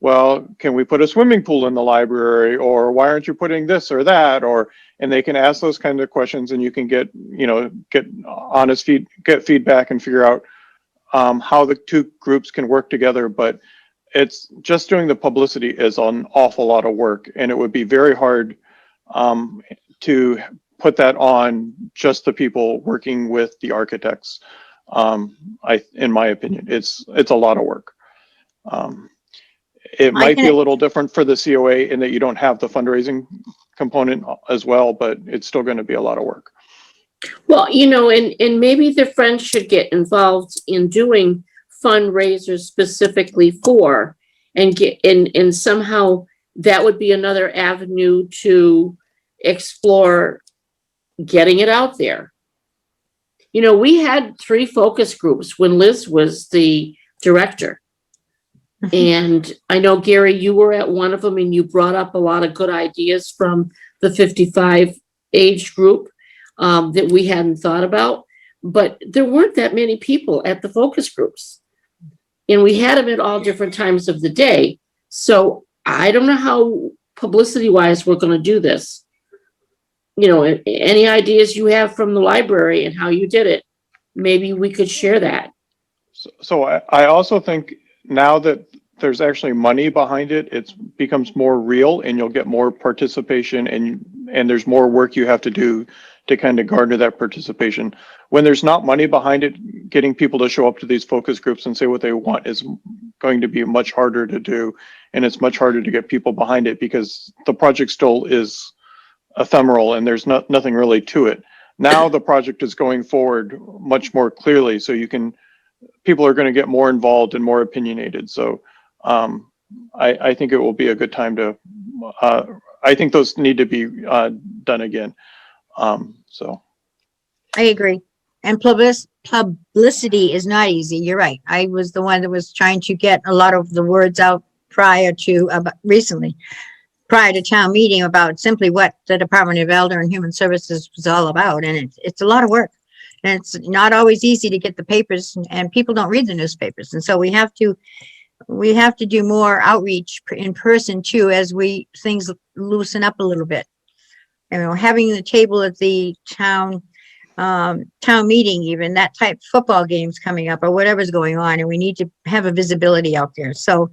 well, can we put a swimming pool in the library, or why aren't you putting this or that, and they can ask those kind of questions, and you can get get feedback and figure out how the two groups can work together. But it's just doing the publicity is an awful lot of work, and it would be very hard to put that on just the people working with the architects. In my opinion, it's a lot of work. It might be a little different for the COA in that you don't have the fundraising component as well, but it's still going to be a lot of work. Well, and maybe the Friends should get involved in doing fundraisers specifically for, and somehow that would be another avenue to explore getting it out there. We had 3 focus groups when Liz was the director. And I know, Gary, you were at one of them, and you brought up a lot of good ideas from the 55 age group that we hadn't thought about. But there weren't that many people at the focus groups. And we had them at all different times of the day. So I don't know how publicity-wise we're going to do this. Any ideas you have from the library and how you did it, maybe we could share that. So I also think now that there's actually money behind it, it becomes more real, and you'll get more participation, and there's more work you have to do to kind of garner that participation. When there's not money behind it, getting people to show up to these focus groups and say what they want is going to be much harder to do, and it's much harder to get people behind it because the project still is ephemeral and there's nothing really to it. Now the project is going forward much more clearly, so people are going to get more involved and more opinionated. So I think it will be a good time to, I think those need to be done again. So I agree. And publicity is not easy. You're right. I was the one that was trying to get a lot of the words out prior to town meeting about simply what the Department of Elder and Human Services was all about. And it's a lot of work. And it's not always easy to get the papers, and people don't read the newspapers. And so we have to do more outreach in person too, as things loosen up a little bit. Having the table at the town meeting, even that type football games coming up or whatever's going on, and we need to have a visibility out there. So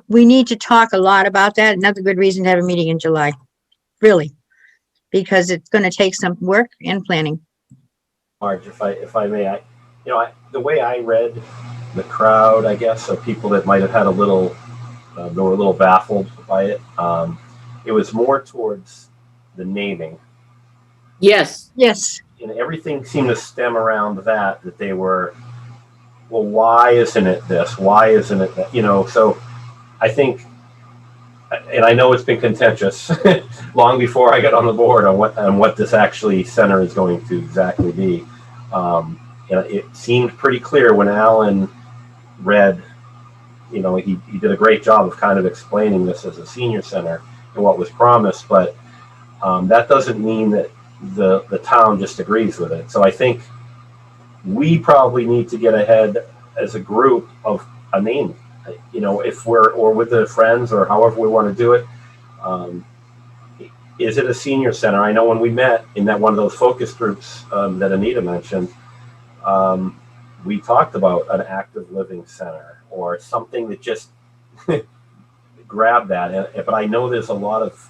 we need to talk a lot about that. Another good reason to have a meeting in July, really, because it's going to take some work and planning. Marge, if I may, the way I read the crowd, I guess, of people that might have had they were a little baffled by it. It was more towards the naming. Yes. And everything seemed to stem around that they were, well, why isn't it this? Why isn't it that? So I think, and I know it's been contentious long before I got on the board on what this actually center is going to exactly be. It seemed pretty clear when Alan read, he did a great job of kind of explaining this as a senior center and what was promised, but that doesn't mean that the town just agrees with it. So I think we probably need to get ahead as a group of a name. Or with the Friends or however we want to do it. Is it a senior center? I know when we met in one of those focus groups that Anita mentioned, we talked about an active living center or something that just grabbed that. But I know there's a lot of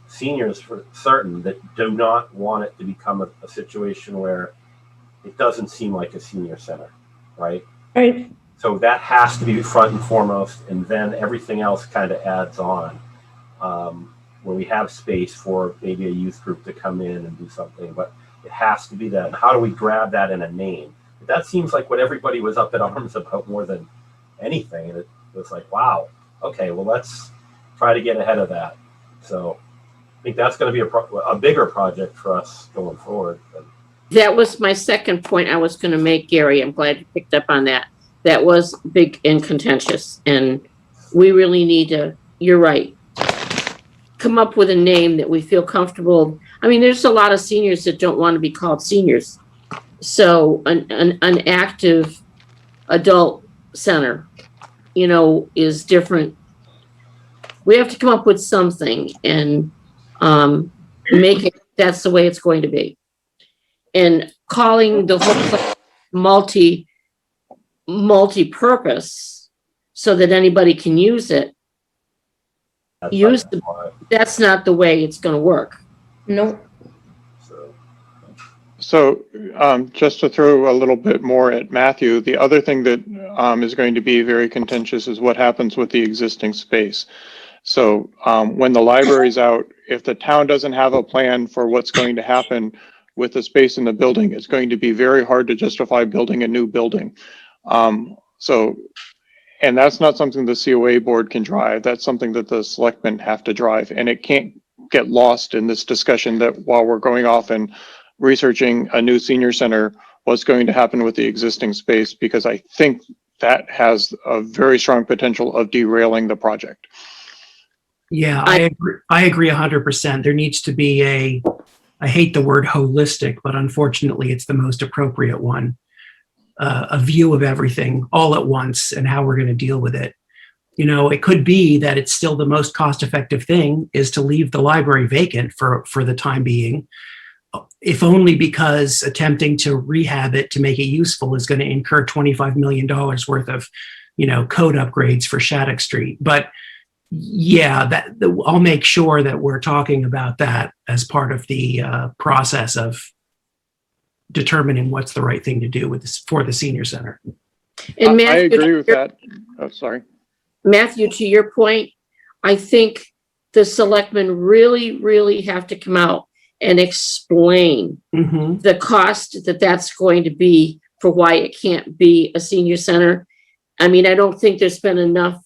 seniors for certain that do not want it to become a situation where it doesn't seem like a senior center, right? Right. So that has to be front and foremost, and then everything else kind of adds on, where we have space for maybe a youth group to come in and do something, but it has to be that. And how do we grab that in a name? That seems like what everybody was up in arms about more than anything. And it was like, wow, okay, well, let's try to get ahead of that. So I think that's going to be a bigger project for us going forward. That was my second point I was going to make, Gary. I'm glad you picked up on that. That was big and contentious, and we really need to, you're right, come up with a name that we feel comfortable. I mean, there's a lot of seniors that don't want to be called seniors. So an active adult center, is different We have to come up with something and make it, that's the way it's going to be. And calling the whole place multi-purpose so that anybody can use it, that's not the way it's gonna work. No. So just to throw a little bit more at Matthew, the other thing that is going to be very contentious is what happens with the existing space. So when the library's out, if the town doesn't have a plan for what's going to happen with the space in the building, it's going to be very hard to justify building a new building. And that's not something the COA board can drive. That's something that the selectmen have to drive, and it can't get lost in this discussion that while we're going off and researching a new senior center, what's going to happen with the existing space, because I think that has a very strong potential of derailing the project. Yeah, I agree 100%. There needs to be I hate the word holistic, but unfortunately it's the most appropriate one, a view of everything all at once and how we're going to deal with it. You know, it could be that it's still the most cost-effective thing is to leave the library vacant for the time being, if only because attempting to rehab it to make it useful is going to incur $25 million worth of, code upgrades for Shattuck Street. But yeah, I'll make sure that we're talking about that as part of the process of determining what's the right thing to do with this for the senior center. And I Matthew, agree with that. Oh, sorry. Matthew, to your point, I think the selectmen really, really have to come out and explain the cost that's going to be for why it can't be a senior center. I mean, I don't think there's been enough.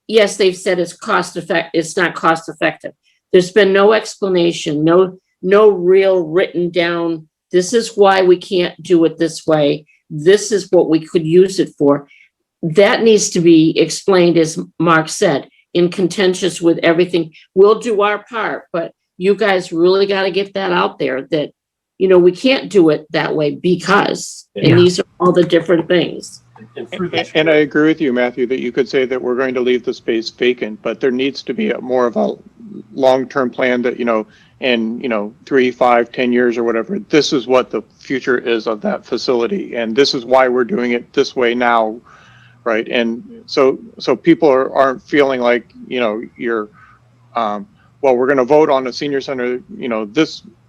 Yes, they've said it's it's not cost effective. There's been no explanation, no real written down, this is why we can't do it this way. This is what we could use it for. That needs to be explained, as Mark said, in contentious with everything. We'll do our part, but you guys really got to get that out there that, we can't do it that way because, and these are all the different things. And I agree with you, Matthew, that you could say that we're going to leave the space vacant, but there needs to be more of a long-term plan that, in 3, 5, 10 years or whatever, this is what the future is of that facility. And this is why we're doing it this way now. Right. And so people aren't feeling like, you're, well, we're going to vote on a senior center,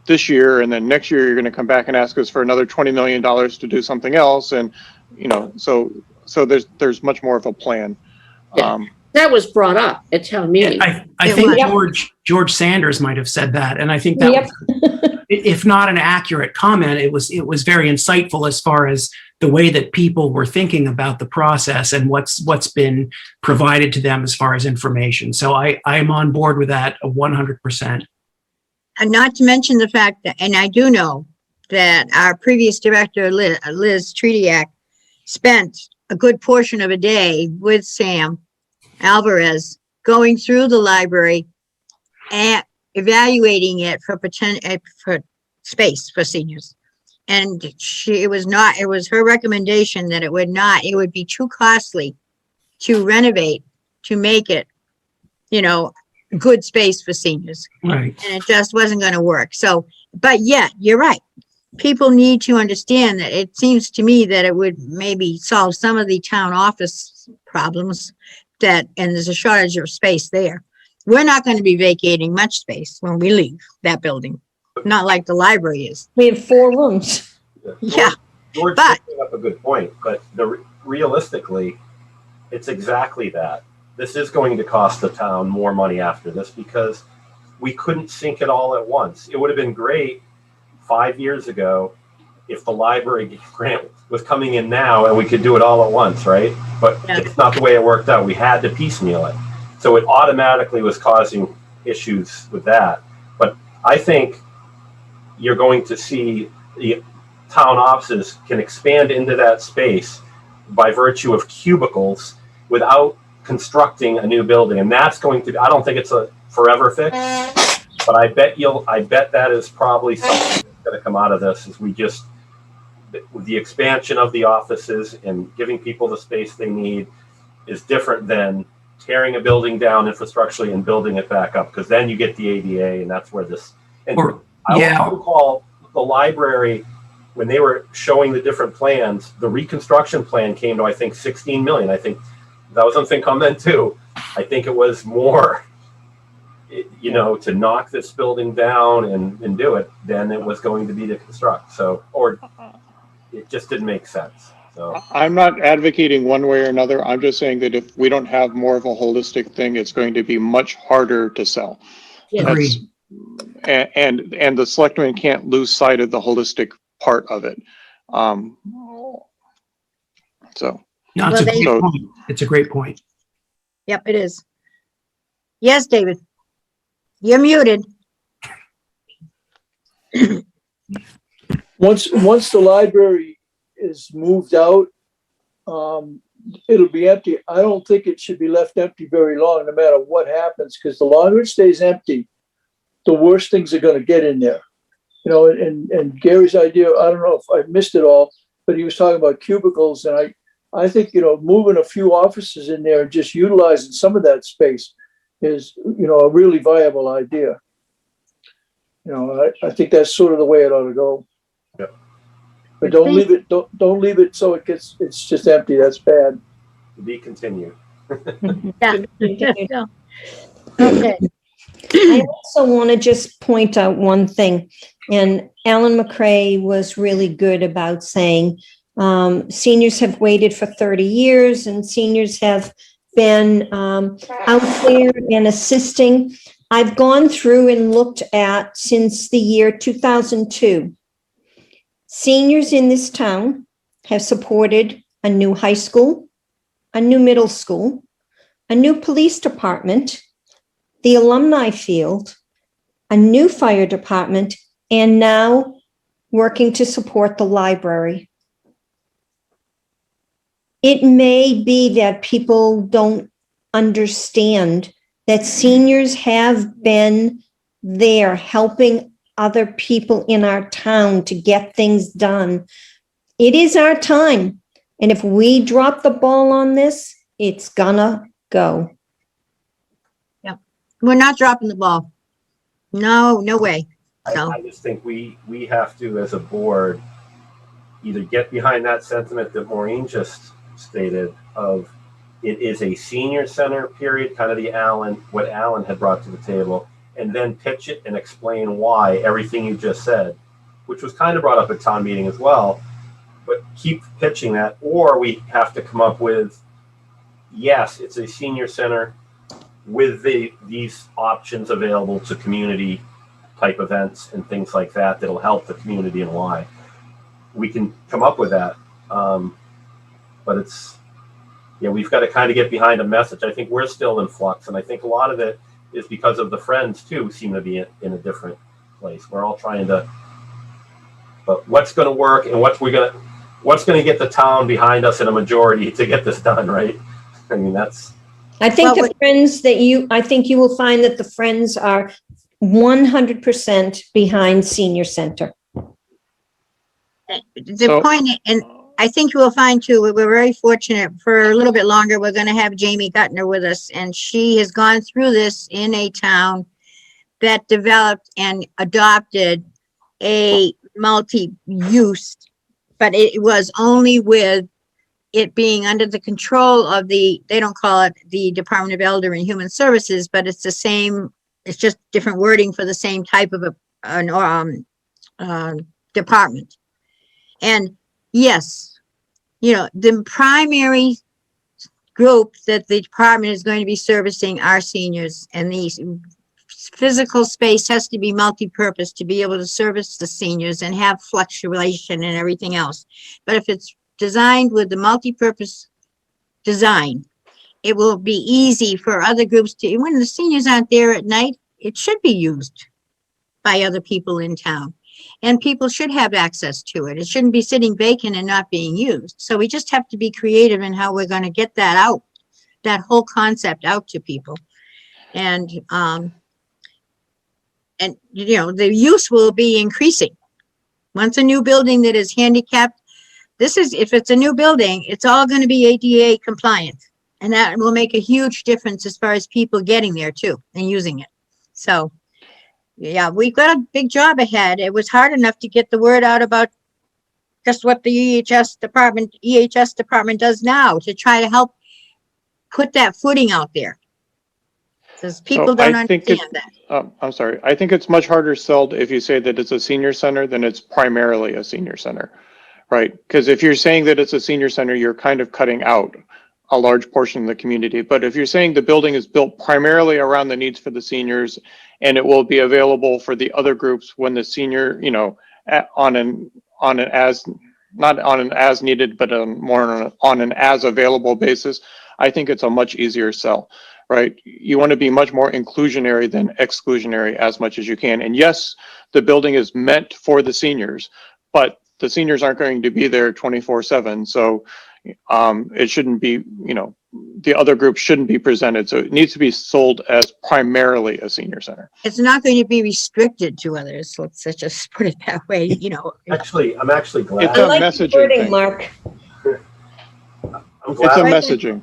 this year, and then next year you're going to come back and ask us for another $20 million to do something else. And, so there's much more of a plan. Yeah. That was brought up at town meeting. I think George Sanders might have said that. And I think that was, if not an accurate comment, it was very insightful as far as the way that people were thinking about the process and what's been provided to them as far as information. So I'm on board with that 100%. And not to mention the fact that, and I do know that our previous director, Liz Trediak, spent a good portion of a day with Sam Alvarez going through the library and evaluating it for space for seniors. And it was her recommendation that it would be too costly to renovate, to make it, good space for seniors. Right. And it just wasn't going to work. So, but yet, you're right. People need to understand that it seems to me that it would maybe solve some of the town office problems and there's a shortage of space there. We're not going to be vacating much space when we leave that building. Not like the library is. We have 4 rooms. Yeah. George bringing up a good point, but realistically, it's exactly that. This is going to cost the town more money after this because we couldn't sink it all at once. It would have been great 5 years ago if the library grant was coming in now and we could do it all at once, right? But it's not the way it worked out. We had to piecemeal it. So it automatically was causing issues with that. But I think you're going to see the town offices can expand into that space by virtue of cubicles without constructing a new building. And that's going to, I don't think it's a forever fix, but I bet that is probably something that's going to come out of this is with the expansion of the offices and giving people the space they need is different than tearing a building down infrastructurally and building it back up, because then you get the ADA, and that's where this. And Or- I yeah. recall the library, when they were showing the different plans, the reconstruction plan came to, I think, 16 million. I think that was on FinCom then too. I think it was more, you know, to knock this building down and do it than it was going to be to construct. So, or it just didn't make sense. So I'm not advocating one way or another. I'm just saying that if we don't have more of a holistic thing, it's going to be much harder to sell. Agreed. And the selectmen can't lose sight of the holistic part of it. So. No, it's Well, a they- great point. It's a great point. Yep, it is. Yes, David. You're muted. Once the library is moved out, it'll be empty. I don't think it should be left empty very long, no matter what happens, because the longer it stays empty, the worse things are gonna get in there. You know, and Gary's idea, I don't know if I missed it all, but he was talking about cubicles, and I think, you know, moving a few offices in there and just utilizing some of that space is, you know, a really viable idea. You know, I think that's sort of the way it ought to go. Yep. But don't leave it so it's just empty. That's bad. to be continued. Yeah. Okay. I also want to just point out one thing, and Alan McCrae was really good about saying seniors have waited for 30 years and seniors have been out there and assisting. I've gone through and looked at since the year 2002. Seniors in this town have supported a new high school, a new middle school, a new police department, the alumni field, a new fire department, and now working to support the library. It may be that people don't understand that seniors have been there helping other people in our town to get things done. It is our time. And if we drop the ball on this, it's gonna go. We're not dropping the ball. No way. No. I just think we have to, as a board, either get behind that sentiment that Maureen just stated of it is a senior center, period, kind of what Alan had brought to the table, and then pitch it and explain why everything you just said, which was kind of brought up at town meeting as well, but keep pitching that, or we have to come up with, yes, it's a senior center with these options available to community type events and things like that that'll help the community and why. We can come up with that. But it's, we've got to kind of get behind a message. I think we're still in flux, and I think a lot of it is because of the Friends too seem to be in a different place. We're all trying to, but what's going to work and what's going to get the town behind us in a majority to get this done, right? I mean, I think I think you will find that the Friends are 100% behind senior center. The point, and I think you will find too, we're very fortunate for a little bit longer. We're going to have Jamie Guttner with us, and she has gone through this in a town that developed and adopted a multi-use, but it was only with it being under the control of they don't call it the Department of Elder and Human Services, but it's the same, it's just different wording for the same type of department. And yes, you know, the primary group that the department is going to be servicing are seniors, and the physical space has to be multi-purpose to be able to service the seniors and have fluctuation and everything else. But if it's designed with the multi-purpose design, it will be easy for other groups to, when the seniors aren't there at night, it should be used by other people in town. And people should have access to it. It shouldn't be sitting vacant and not being used. So we just have to be creative in how we're going to get that out, that whole concept out to people. And you know, the use will be increasing. Once a new building that is handicapped, if it's a new building, it's all going to be ADA compliant. And that will make a huge difference as far as people getting there too and using it. So, yeah, we've got a big job ahead. It was hard enough to get the word out about just what the EHS department does now to try to help put that footing out there. Because people don't I think understand that. I'm sorry. I think it's much harder sold if you say that it's a senior center than it's primarily a senior center, right? Because if you're saying that it's a senior center, you're kind of cutting out a large portion of the community. But if you're saying the building is built primarily around the needs for the seniors and it will be available for the other groups when the senior, you know, on an as, not on an as needed, but more on an as available basis, I think it's a much easier sell, right? You want to be much more inclusionary than exclusionary as much as you can. And yes, the building is meant for the seniors, but the seniors aren't going to be there 24/7. So it shouldn't be, you know, the other groups shouldn't be presented. So it needs to be sold as primarily a senior center. It's not going to be restricted to others. Let's just put it that way, you know. Actually, I'm actually glad. It's a messaging thing. Mark. I'm glad, It's a messaging.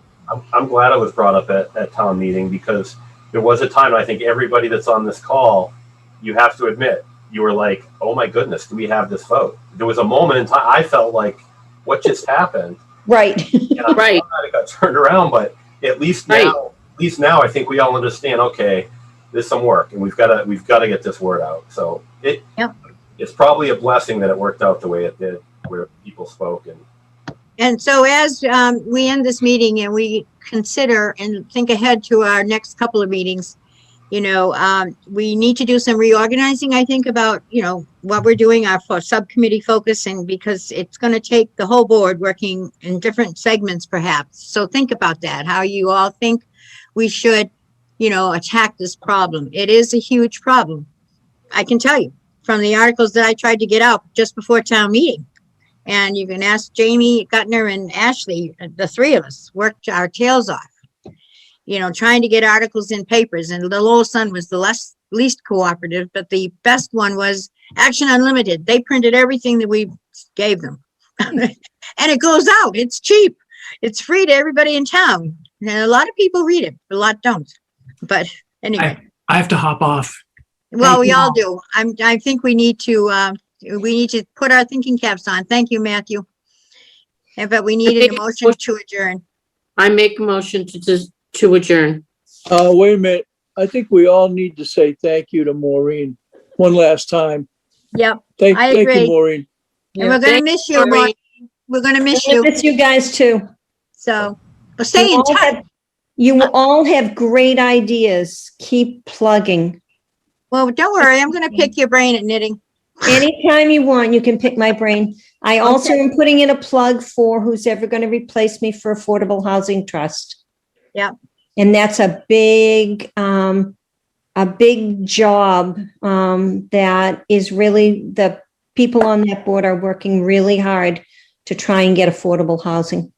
I'm glad it was brought up at town meeting, because there was a time, I think everybody that's on this call, you have to admit, you were like, oh my goodness, do we have this vote? There was a moment in time, I felt like, what just happened? Right. And I'm Right. glad it got turned around, but at least now, I think we all understand, okay, there's some work and we've got to get this word out. So it's probably a blessing that it worked out the way it did, where people spoke. And so as we end this meeting and we consider and think ahead to our next couple of meetings, you know, we need to do some reorganizing, I think, about, you know, what we're doing, our subcommittee focus, and because it's going to take the whole board working in different segments, perhaps. So think about that, how you all think we should, you know, attack this problem. It is a huge problem. I can tell you from the articles that I tried to get out just before town meeting. And you can ask Jamie Gutner and Ashley, the three of us worked our tails off, you know, trying to get articles in papers. And the Lowell Sun was the least cooperative, but the best one was Action Unlimited. They printed everything that we gave them. And it goes out. It's cheap. It's free to everybody in town. And a lot of people read it, a lot don't. But anyway. I have to hop off. Well, Thank we you all all. do. I think we need to put our thinking caps on. Thank you, Matthew. But we need an emotion to adjourn. I make a motion to adjourn. Wait a minute. I think we all need to say thank you to Maureen one last time. Yep, Thank I you, agree. Maureen. And we're gonna miss you, Maureen. We're gonna miss you. Miss you guys too. So, well, stay in touch. You all have great ideas. Keep plugging. Well, don't worry. I'm gonna pick your brain at knitting. Anytime you want, you can pick my brain. I also am putting in a plug for who's ever going to replace me for Affordable Housing Trust. Yeah. And that's a big job that is really, the people on that board are working really hard to try and get affordable housing.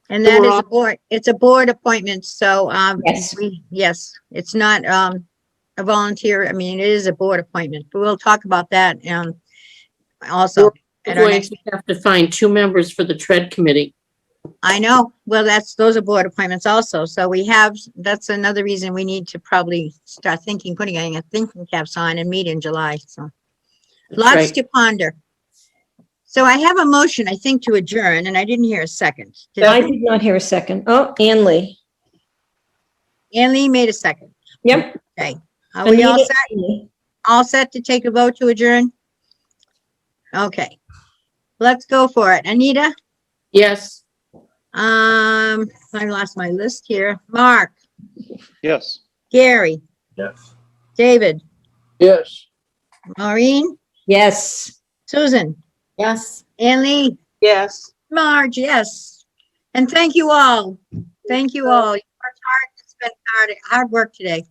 And that is a board, it's a board appointment. So, Yes. yes, it's not, a volunteer. I mean, it is a board appointment, but we'll talk about that, also at our We're going next. to have to find 2 members for the TRED committee. I know. Well, those are board appointments also. So that's another reason we need to probably start putting a thinking caps on and meet in July. So lots right. to ponder. So I have a motion, I think, to adjourn, and I didn't hear a second. I did not hear a second. Oh, Ann Lee. Ann Lee made a second. Yep. Okay. Are we all Anita- set? All set to take a vote to adjourn? Okay. Let's go for it. Anita? Yes. I lost my list here. Mark? Yes. Gary? Yes. David? Yes. Maureen? Yes. Susan? Yes. Ann Lee? Yes. Marge, yes. And thank you all. Thank you all. You worked hard. It's been hard work today.